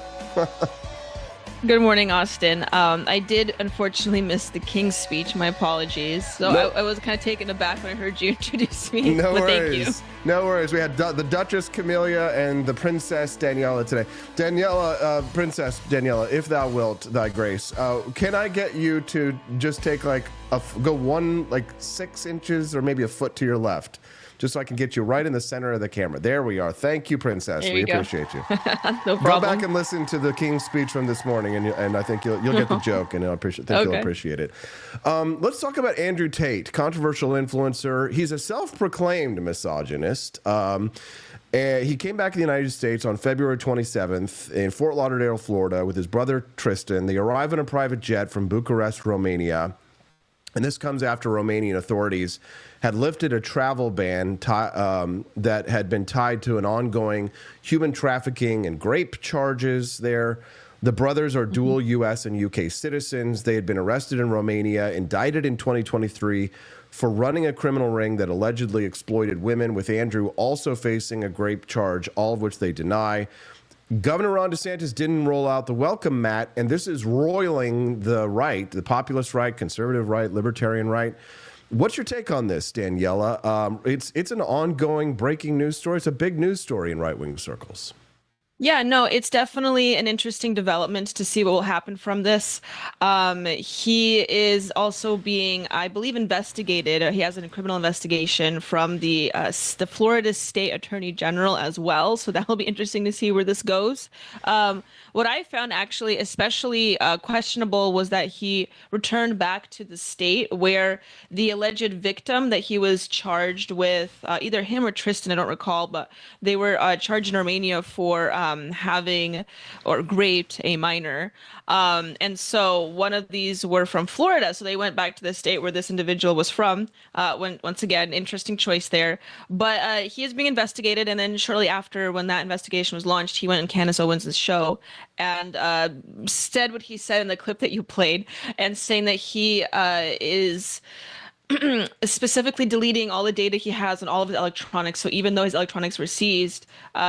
Speaker 18: Good morning, Austin. I did unfortunately miss the King's speech. My apologies. So I was kind of taken aback when I heard you introduce me.
Speaker 5: No
Speaker 18: but
Speaker 5: worries.
Speaker 18: Thank you.
Speaker 5: No worries. We had the Duchess Camelia and the Princess Daniela today. Daniela, Princess Daniela, if thou wilt, thy grace, can I get you to just take go 6 inches or maybe a foot to your left? Just so I can get you right in the center of the camera. There we are. Thank you, Princess. We appreciate you.
Speaker 18: No problem.
Speaker 5: Go back and listen to the King's speech from this morning, and I think you'll get the joke, and you'll appreciate it. Let's talk about Andrew Tate, controversial influencer. He's a self-proclaimed misogynist. He came back to the United States on February 27th in Fort Lauderdale, Florida, with his brother Tristan. They arrive in a private jet from Bucharest, Romania. And this comes after Romanian authorities had lifted a travel ban that had been tied to an ongoing human trafficking and rape charges there. The brothers are dual U.S. and U.K. citizens. They had been arrested in Romania, indicted in 2023 for running a criminal ring that allegedly exploited women, with Andrew also facing a rape charge, all of which they deny. Governor Ron DeSantis didn't roll out the welcome mat, and this is roiling the right, the populist right, conservative right, libertarian right. What's your take on this, Daniela? It's an ongoing breaking news story. It's a big news story in right-wing circles.
Speaker 18: Yeah, no, it's definitely an interesting development to see what will happen from this. He is also being, I believe, investigated. He has a criminal investigation from the Florida State Attorney General as well. So that will be interesting to see where this goes. What I found actually especially questionable was that he returned back to the state where the alleged victim that he was charged with, either him or Tristan, I don't recall, but they were charged in Romania for having or raped a minor. And so one of these were from Florida. So they went back to the state where this individual was from. Once again, interesting choice there. But he is being investigated. And then shortly after, when that investigation was launched, he went on Candace Owens' show and said what he said in the clip that you played, and saying that he is specifically deleting all the data he has on all of his electronics. So even though his electronics were seized,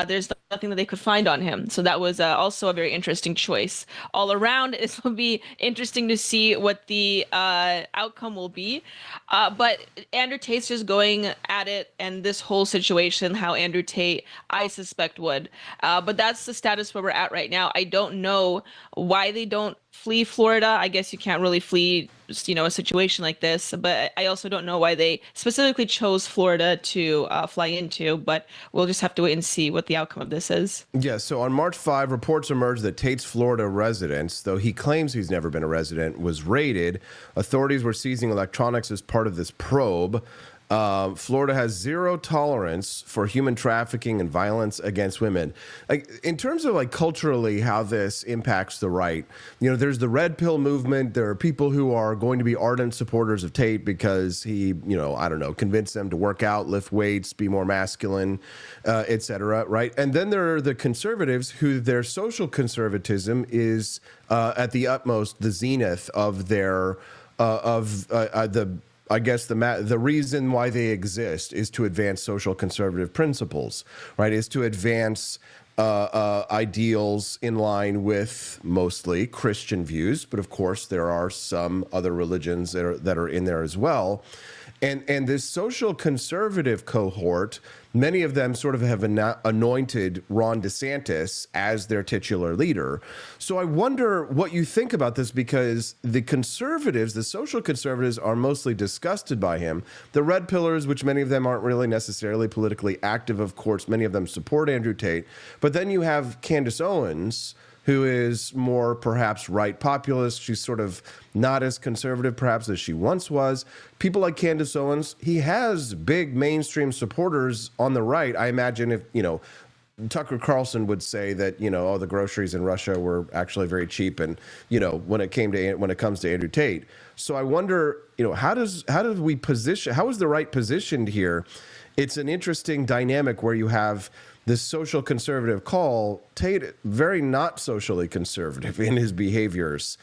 Speaker 18: there's nothing that they could find on him. So that was also a very interesting choice. All around, this will be interesting to see what the outcome will be. But Andrew Tate's just going at it, and this whole situation, how Andrew Tate, I suspect, would. But that's the status where we're at right now. I don't know why they don't flee Florida. I guess you can't really flee, a situation like this. But I also don't know why they specifically chose Florida to fly into. But we'll just have to wait and see what the outcome of this is.
Speaker 5: Yeah, so on March 5, reports emerged that Tate's Florida residence, though he claims he's never been a resident, was raided. Authorities were seizing electronics as part of this probe. Florida has zero tolerance for human trafficking and violence against women. In terms of culturally how this impacts the right, there's the red pill movement. There are people who are going to be ardent supporters of Tate because he, convinced them to work out, lift weights, be more masculine, et cetera, right? And then there are the conservatives who their social conservatism is at the utmost, the zenith of their, I guess the reason why they exist is to advance social conservative principles, right? Is to advance ideals in line with mostly Christian views, but of course there are some other religions that are in there as well. And this social conservative cohort many of them sort of have anointed Ron DeSantis as their titular leader. So I wonder what you think about this, because the conservatives, the social conservatives, are mostly disgusted by him. The red pillars, which many of them aren't really necessarily politically active, of course, many of them support Andrew Tate. But then you have Candace Owens, who is more perhaps right populist. She's sort of not as conservative perhaps as she once was. People like Candace Owens, he has big mainstream supporters on the right. I imagine if, Tucker Carlson would say that, oh, the groceries in Russia were actually very cheap, and, when it comes to Andrew Tate. So I wonder, how is the right positioned here? It's an interesting dynamic where you have this social conservative call, Tate very not socially conservative in his behaviors.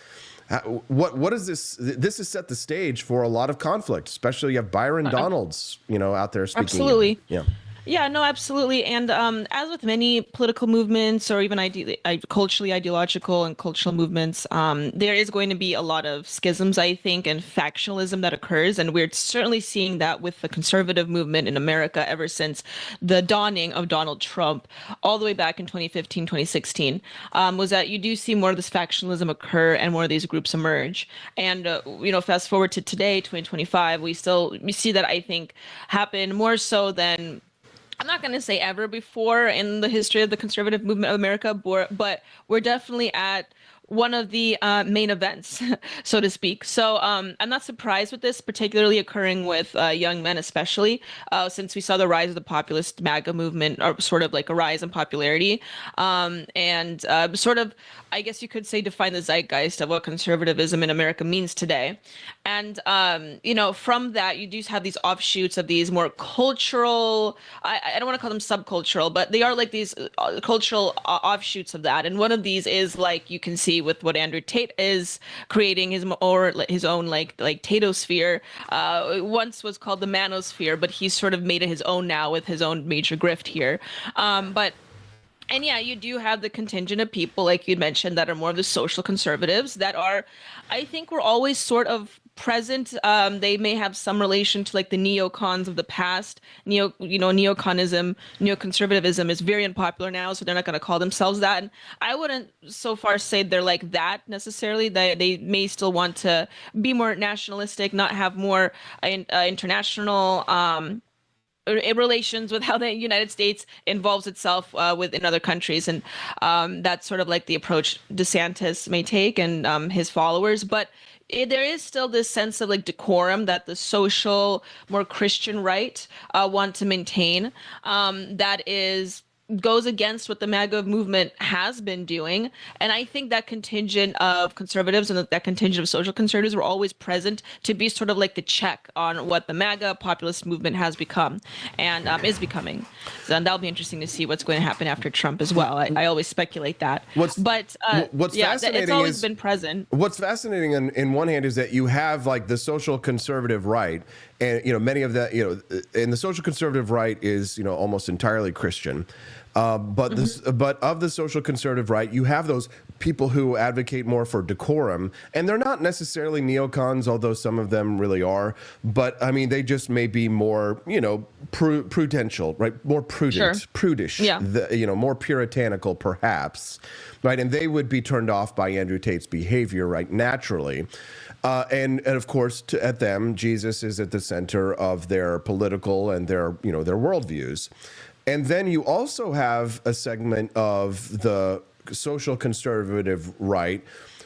Speaker 5: What is this? This has set the stage for a lot of conflict, especially you have Byron Donalds, out there speaking.
Speaker 18: Absolutely.
Speaker 5: Yeah.
Speaker 18: Yeah, no, absolutely. And as with many political movements or even culturally ideological and cultural movements, there is going to be a lot of schisms, I think, and factionalism that occurs. And we're certainly seeing that with the conservative movement in America ever since the dawning of Donald Trump all the way back in 2015, 2016, was that you do see more of this factionalism occur and more of these groups emerge. And, fast forward to today, 2025, we see that, I think, happen more so than I'm not going to say ever before in the history of the conservative movement of America, but we're definitely at one of the main events, so to speak. So I'm not surprised with this, particularly occurring with young men, especially since we saw the rise of the populist MAGA movement, or sort of like a rise in popularity, and sort of, I guess you could say, define the zeitgeist of what conservatism in America means today. And, from that, you do have these offshoots of these more cultural, I don't want to call them subcultural, but they are like these cultural offshoots of that. And one of these is, like, you can see with what Andrew Tate is creating, his own like Tatosphere. Once was called the Manosphere, but he's sort of made it his own now with his own major grift here. And yeah, you do have the contingent of people, like you mentioned, that are more of the social conservatives that are, I think, were always sort of present. They may have some relation to like the neocons of the past. Neoconism, neoconservatism is very unpopular now, so they're not going to call themselves that. And I wouldn't so far say they're like that necessarily. They may still want to be more nationalistic, not have more international relations with how the United States involves itself within other countries. And that's sort of like the approach DeSantis may take and his followers. But there is still this sense of like decorum that the social, more Christian right want to maintain that goes against what the MAGA movement has been doing. And I think that contingent of conservatives and that contingent of social conservatives were always present to be sort of like the check on what the MAGA populist movement has become and is becoming. So that'll be interesting to see what's going to happen after Trump as well. I always speculate that. What's fascinating it's always been present.
Speaker 5: What's fascinating in one hand is that you have like the social conservative right, and many of that, and the social conservative right is almost entirely Christian. But of the social conservative right, you have those people who advocate more for decorum, and they're not necessarily neocons, although some of them really are. But I mean, they just may be more, prudential, right? More prudent,
Speaker 18: sure.
Speaker 5: Prudish,
Speaker 18: yeah.
Speaker 5: More puritanical, perhaps, right? And they would be turned off by Andrew Tate's behavior, right? Naturally. And of course, at them, Jesus is at the center of their political and their worldviews. And then you also have a segment of the social conservative right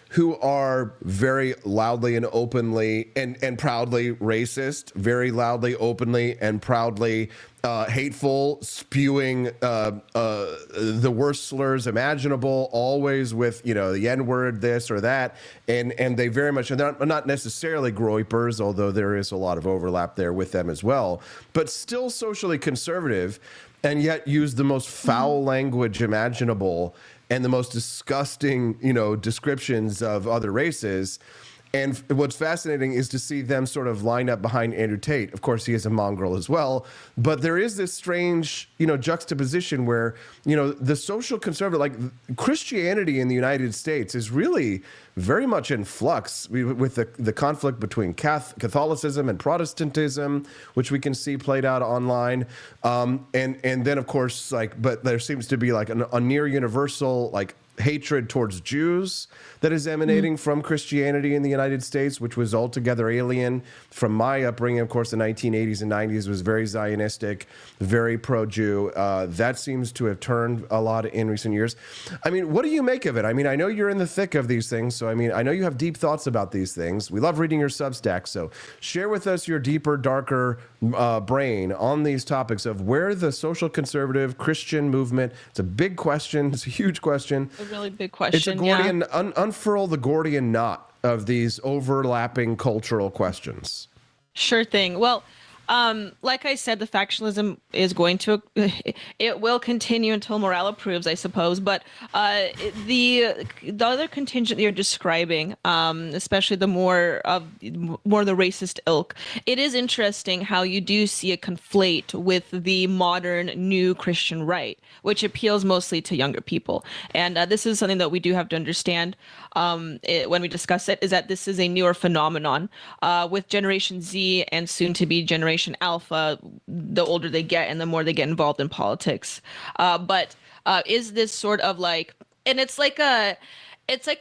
Speaker 5: who are very loudly and openly and proudly racist, very loudly, openly, and proudly hateful, spewing the worst slurs imaginable, always with, the N-word, this or that. And they very much, and they're not necessarily groypers, although there is a lot of overlap there with them as well, but still socially conservative, and yet use the most foul language imaginable and the most disgusting, descriptions of other races. And what's fascinating is to see them sort of line up behind Andrew Tate. Of course, he is a mongrel as well, but there is this strange, juxtaposition where, the social conservative, like Christianity in the United States is really very much in flux with the conflict between Catholicism and Protestantism, which we can see played out online. And then, of course, but there seems to be a near universal, hatred towards Jews that is emanating from Christianity in the United States, which was altogether alien from my upbringing. Of course, the 1980s and 90s was very Zionistic, very pro-Jew. That seems to have turned a lot in recent years. I mean, what do you make of it? I mean, I know you're in the thick of these things, so I know you have deep thoughts about these things. We love reading your Substack, so share with us your deeper, darker brain on these topics of where the social conservative Christian movement, it's a big question, it's a huge question.
Speaker 18: A really big question.
Speaker 5: It's a Gordian, unfurl the Gordian knot of these overlapping cultural questions.
Speaker 18: Sure thing. Well, like I said, the factionalism is it will continue until morale approves, I suppose. But the other contingent you're describing, especially the more the racist ilk, it is interesting how you do see a conflate with the modern new Christian right, which appeals mostly to younger people. And this is something that we do have to understand when we discuss it, is that this is a newer phenomenon with Generation Z and soon to be Generation Alpha. The older they get and the more they get involved in politics. But is this sort of and it's like a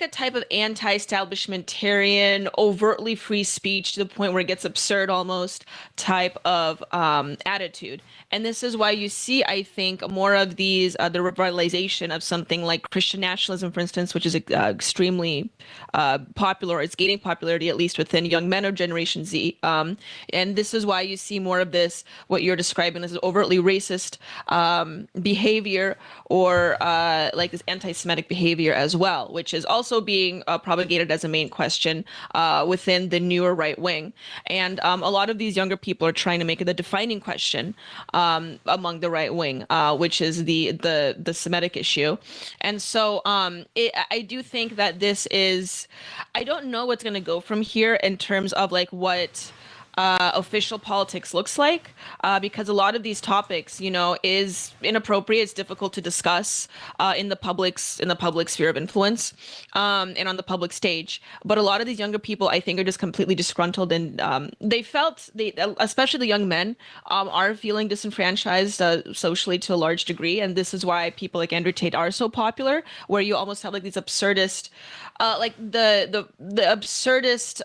Speaker 18: type of anti-establishmentarian, overtly free speech to the point where it gets absurd almost type of attitude. And this is why you see, I think, more of these, the revitalization of something like Christian nationalism, for instance, which is extremely popular. It's gaining popularity, at least within young men of Generation Z. And this is why you see more of this, what you're describing as overtly racist behavior or this anti-Semitic behavior as well, which is also being propagated as a main question within the newer right wing. And a lot of these younger people are trying to make it the defining question among the right wing, which is the Semitic issue. And so I do think that this is, I don't know what's going to go from here in terms of what official politics looks like, because a lot of these topics, is inappropriate. It's difficult to discuss in the public sphere of influence and on the public stage. But a lot of these younger people, I think, are just completely disgruntled, and especially the young men, are feeling disenfranchised socially to a large degree. And this is why people like Andrew Tate are so popular, where you almost have these absurdist, the absurdist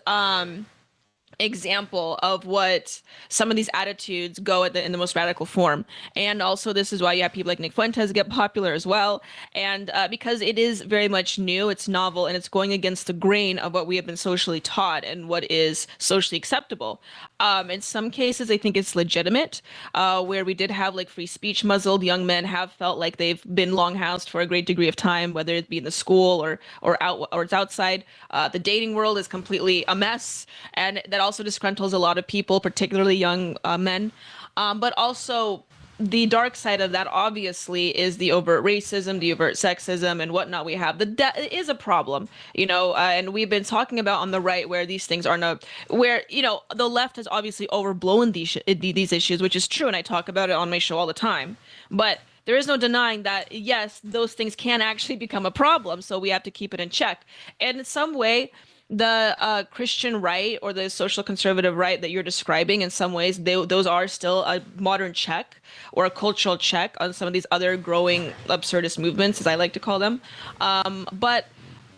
Speaker 18: example of what some of these attitudes go in the most radical form. And also this is why you have people like Nick Fuentes get popular as well. And because it is very much new, it's novel, and it's going against the grain of what we have been socially taught and what is socially acceptable. In some cases, I think it's legitimate, where we did have free speech muzzled. Young men have felt like they've been longhoused for a great degree of time, whether it be in the school or it's outside. The dating world is completely a mess, and that also disgruntles a lot of people, particularly young men. But also the dark side of that, obviously, is the overt racism, the overt sexism, and whatnot. We have it is a problem, and we've been talking about on the right where these things are where the left has obviously overblown these issues, which is true, and I talk about it on my show all the time. But there is no denying that, yes, those things can actually become a problem, so we have to keep it in check. And in some way, the Christian right or the social conservative right that you're describing, in some ways, those are still a modern check or a cultural check on some of these other growing absurdist movements, as I like to call them. But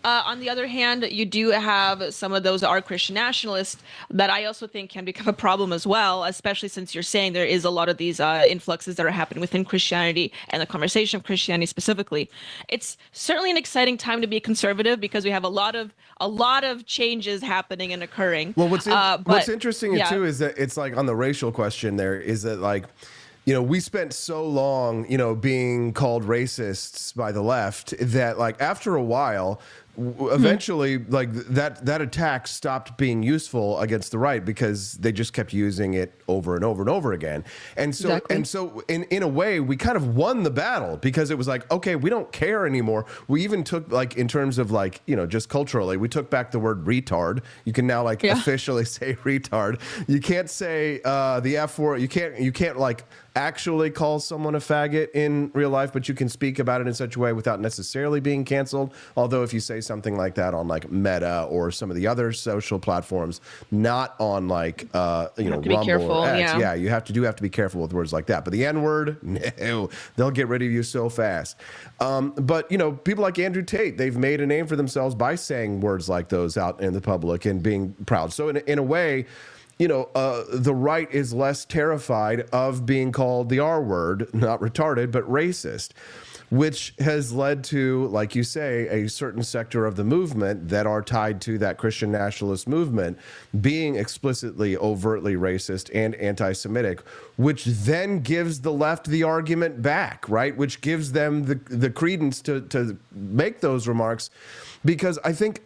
Speaker 18: on the other hand, you do have some of those that are Christian nationalists that I also think can become a problem as well, especially since you're saying there is a lot of these influxes that are happening within Christianity and the conversation of Christianity specifically. It's certainly an exciting time to be a conservative because we have a lot of changes happening and occurring.
Speaker 5: Well, what's interesting too is that it's on the racial question there is that we spent so long, being called racists by the left that after a while, eventually, like that attack stopped being useful against the right because they just kept using it over and over and over again. And so in a way, we kind of won the battle because it was like, okay, we don't care anymore. We even took, like, in terms of, like, you know, just culturally, we took back the word retard. You can now, like, officially say retard. You can't say the F word. You can't like actually call someone a faggot in real life, but you can speak about it in such a way without necessarily being canceled. Although if you say something like that on, like, Meta or some of the other social platforms, not on, like, Rumble or X, you have to be careful with words like that. But the N-word, no, they'll get rid of you so fast. But, you know, people like Andrew Tate, they've made a name for themselves by saying words like those out in the public and being proud. So in a way, you know, the right is less terrified of being called the R word, not retarded, but racist, which has led to, like you say, a certain sector of the movement that are tied to that Christian nationalist movement being explicitly, overtly racist and anti-Semitic, which then gives the left the argument back, right? Which gives them the credence to make those remarks. Because I think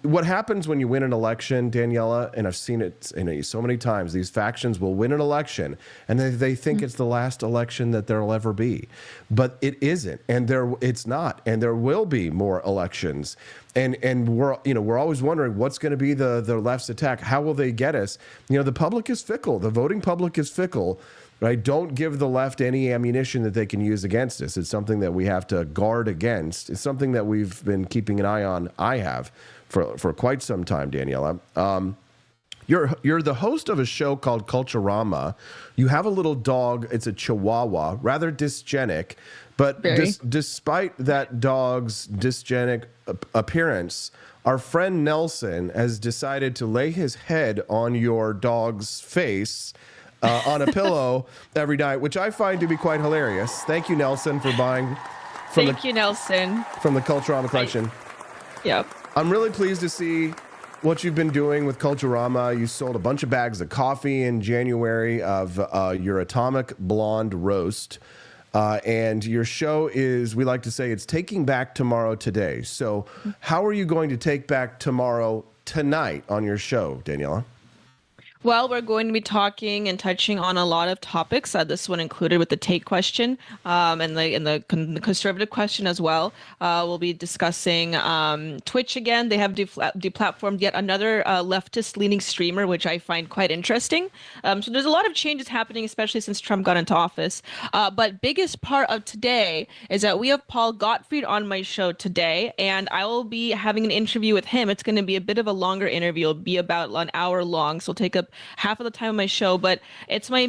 Speaker 5: what happens when you win an election, Daniela, and I've seen it so many times, these factions will win an election and they think it's the last election that there'll ever be. But it isn't, and it's not, and there will be more elections. And we're always wondering what's going to be the left's attack. How will they get us? You know, the public is fickle. The voting public is fickle. Right? Don't give the left any ammunition that they can use against us. It's something that we have to guard against. It's something that we've been keeping an eye on. I have for quite some time, Daniela. You're the host of a show called Culturama. You have a little dog. It's a Chihuahua, rather dysgenic. But despite that dog's dysgenic appearance, our friend Nelson has decided to lay his head on your dog's face on a pillow every night, which I find to be quite hilarious. Thank you, Nelson, for buying from
Speaker 18: Nelson.
Speaker 5: From the Culturama collection.
Speaker 18: Yep.
Speaker 5: I'm really pleased to see what you've been doing with Culturama. You sold a bunch of bags of coffee in January of your Atomic Blonde roast. And your show is, we like to say, it's taking back tomorrow today. So how are you going to take back tomorrow tonight on your show, Daniela?
Speaker 18: Well, we're going to be talking and touching on a lot of topics. This one included with the Tate question and the conservative question as well. We'll be discussing Twitch again. They have deplatformed yet another leftist-leaning streamer, which I find quite interesting. So there's a lot of changes happening, especially since Trump got into office. But biggest part of today is that we have Paul Gottfried on my show today, and I will be having an interview with him. It's going to be a bit of a longer interview. It'll be about an hour long, so it'll take up half of the time of my show, but it's my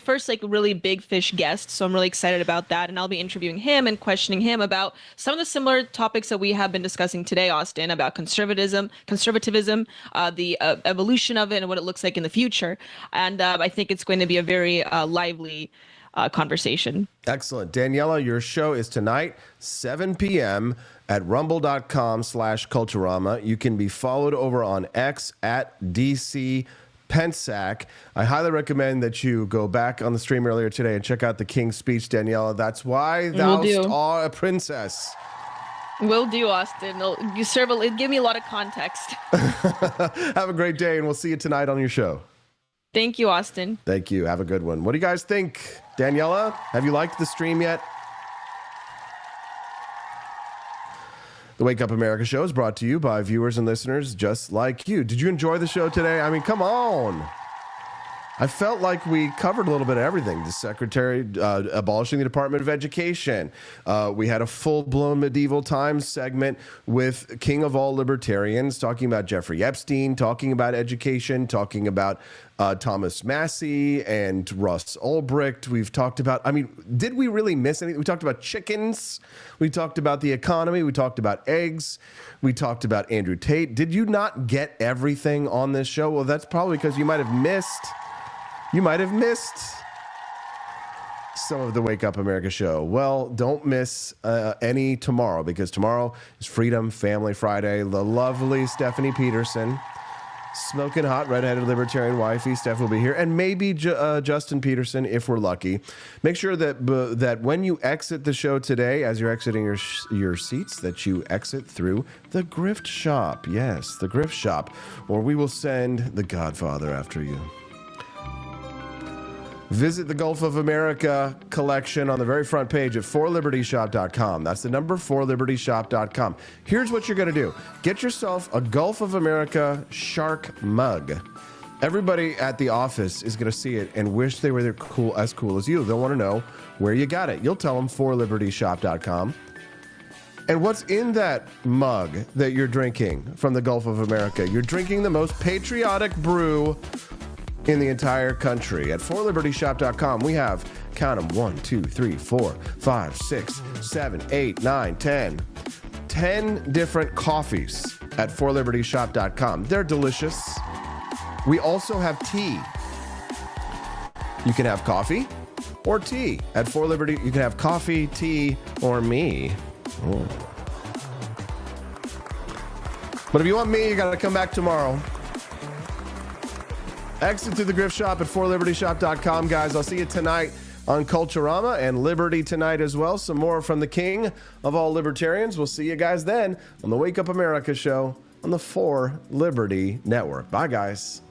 Speaker 18: first like really big fish guest, so I'm really excited about that, and I'll be interviewing him and questioning him about some of the similar topics that we have been discussing today, Austin, about conservatism, the evolution of it and what it looks like in the future, and I think it's going to be a very lively conversation.
Speaker 5: Excellent. Daniela, your show is tonight, 7 p.m. at rumble.com/Culturama. You can be followed over on X at DC Pensac. I highly recommend that you go back on the stream earlier today and check out the King's speech, Daniela. That's why thou art a princess.
Speaker 18: Will do, Austin. It'll give me a lot of context.
Speaker 5: Have a great day, and we'll see you tonight on your show.
Speaker 18: Thank you, Austin.
Speaker 5: Thank you. Have a good one. What do you guys think? Daniela, have you liked the stream yet? The Wake Up America show is brought to you by viewers and listeners just like you. Did you enjoy the show today? I mean, come on. I felt like we covered a little bit of everything. The secretary abolishing the Department of Education. We had a full-blown medieval times segment with King of all libertarians, talking about Jeffrey Epstein, talking about education, talking about Thomas Massey and Russ Ulbricht. We've talked about, I mean, did we really miss anything? We talked about chickens. We talked about the economy. We talked about eggs. We talked about Andrew Tate. Did you not get everything on this show? Well, that's probably because you might have missed some of the Wake Up America show. Well, don't miss any tomorrow, because tomorrow is Freedom Family Friday. The lovely Stephanie Peterson Smoking hot, redheaded libertarian wifey Steph will be here, and maybe Justin Peterson if we're lucky. Make sure that when you exit the show today, as you're exiting your seats, that you exit through the Grift Shop. Yes, the Grift Shop, or we will send the Godfather after you. Visit the Gulf of America collection on the very front page at forlibertyshop.com. That's the number, forlibertyshop.com. Here's what you're going to do. Get yourself a Gulf of America shark mug. Everybody at the office is going to see it and wish they were as cool as you. They'll want to know where you got it. You'll tell them forlibertyshop.com. And what's in that mug that you're drinking from the Gulf of America? You're drinking the most patriotic brew in the entire country. At forlibertyshop.com, we have, count them, 1, 2, 3, 4, 5, 6, 7, 8, 9, 10 different coffees at forlibertyshop.com. They're delicious. We also have tea. You can have coffee or tea at For Liberty. You can have coffee, tea, or me. Oh. But if you want me, you got to come back tomorrow. Exit through the Grift Shop at forlibertyshop.com, guys. I'll see you tonight on Culturama and Liberty tonight as well. Some more from the king of all libertarians. We'll see you guys then on the Wake Up America show on the For Liberty Network. Bye, guys.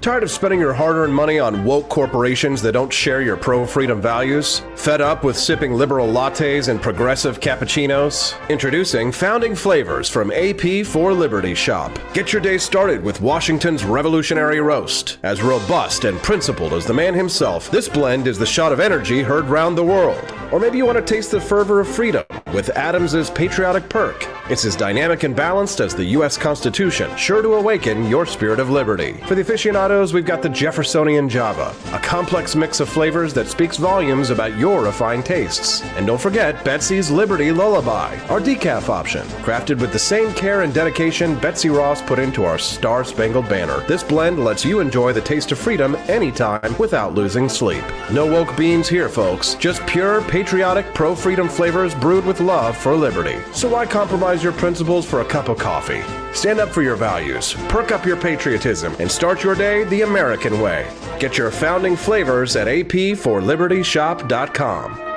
Speaker 5: Tired of spending your hard-earned money on woke corporations that don't share your pro-freedom values? Fed up with sipping liberal lattes and progressive cappuccinos? Introducing Founding Flavors from AP For Liberty Shop. Get your day started with Washington's Revolutionary Roast. As robust and principled as the man himself, this blend is the shot of energy heard round the world. Or maybe you want to taste the fervor of freedom with Adams's Patriotic Perk. It's as dynamic and balanced as the U.S. Constitution, sure to awaken your spirit of liberty. For the aficionados, we've got the Jeffersonian Java, a complex mix of flavors that speaks volumes about your refined tastes. And don't forget Betsy's Liberty Lullaby, our decaf option, crafted with the same care and dedication Betsy Ross put into our Star-Spangled Banner. This blend lets you enjoy the taste of freedom anytime without losing sleep. No woke beans here, folks. Just pure, patriotic, pro-freedom flavors brewed with love for liberty. So why compromise your principles for a cup of coffee? Stand up for your values, perk up your patriotism, and start your day the American way. Get your founding flavors at apforlibertyshop.com.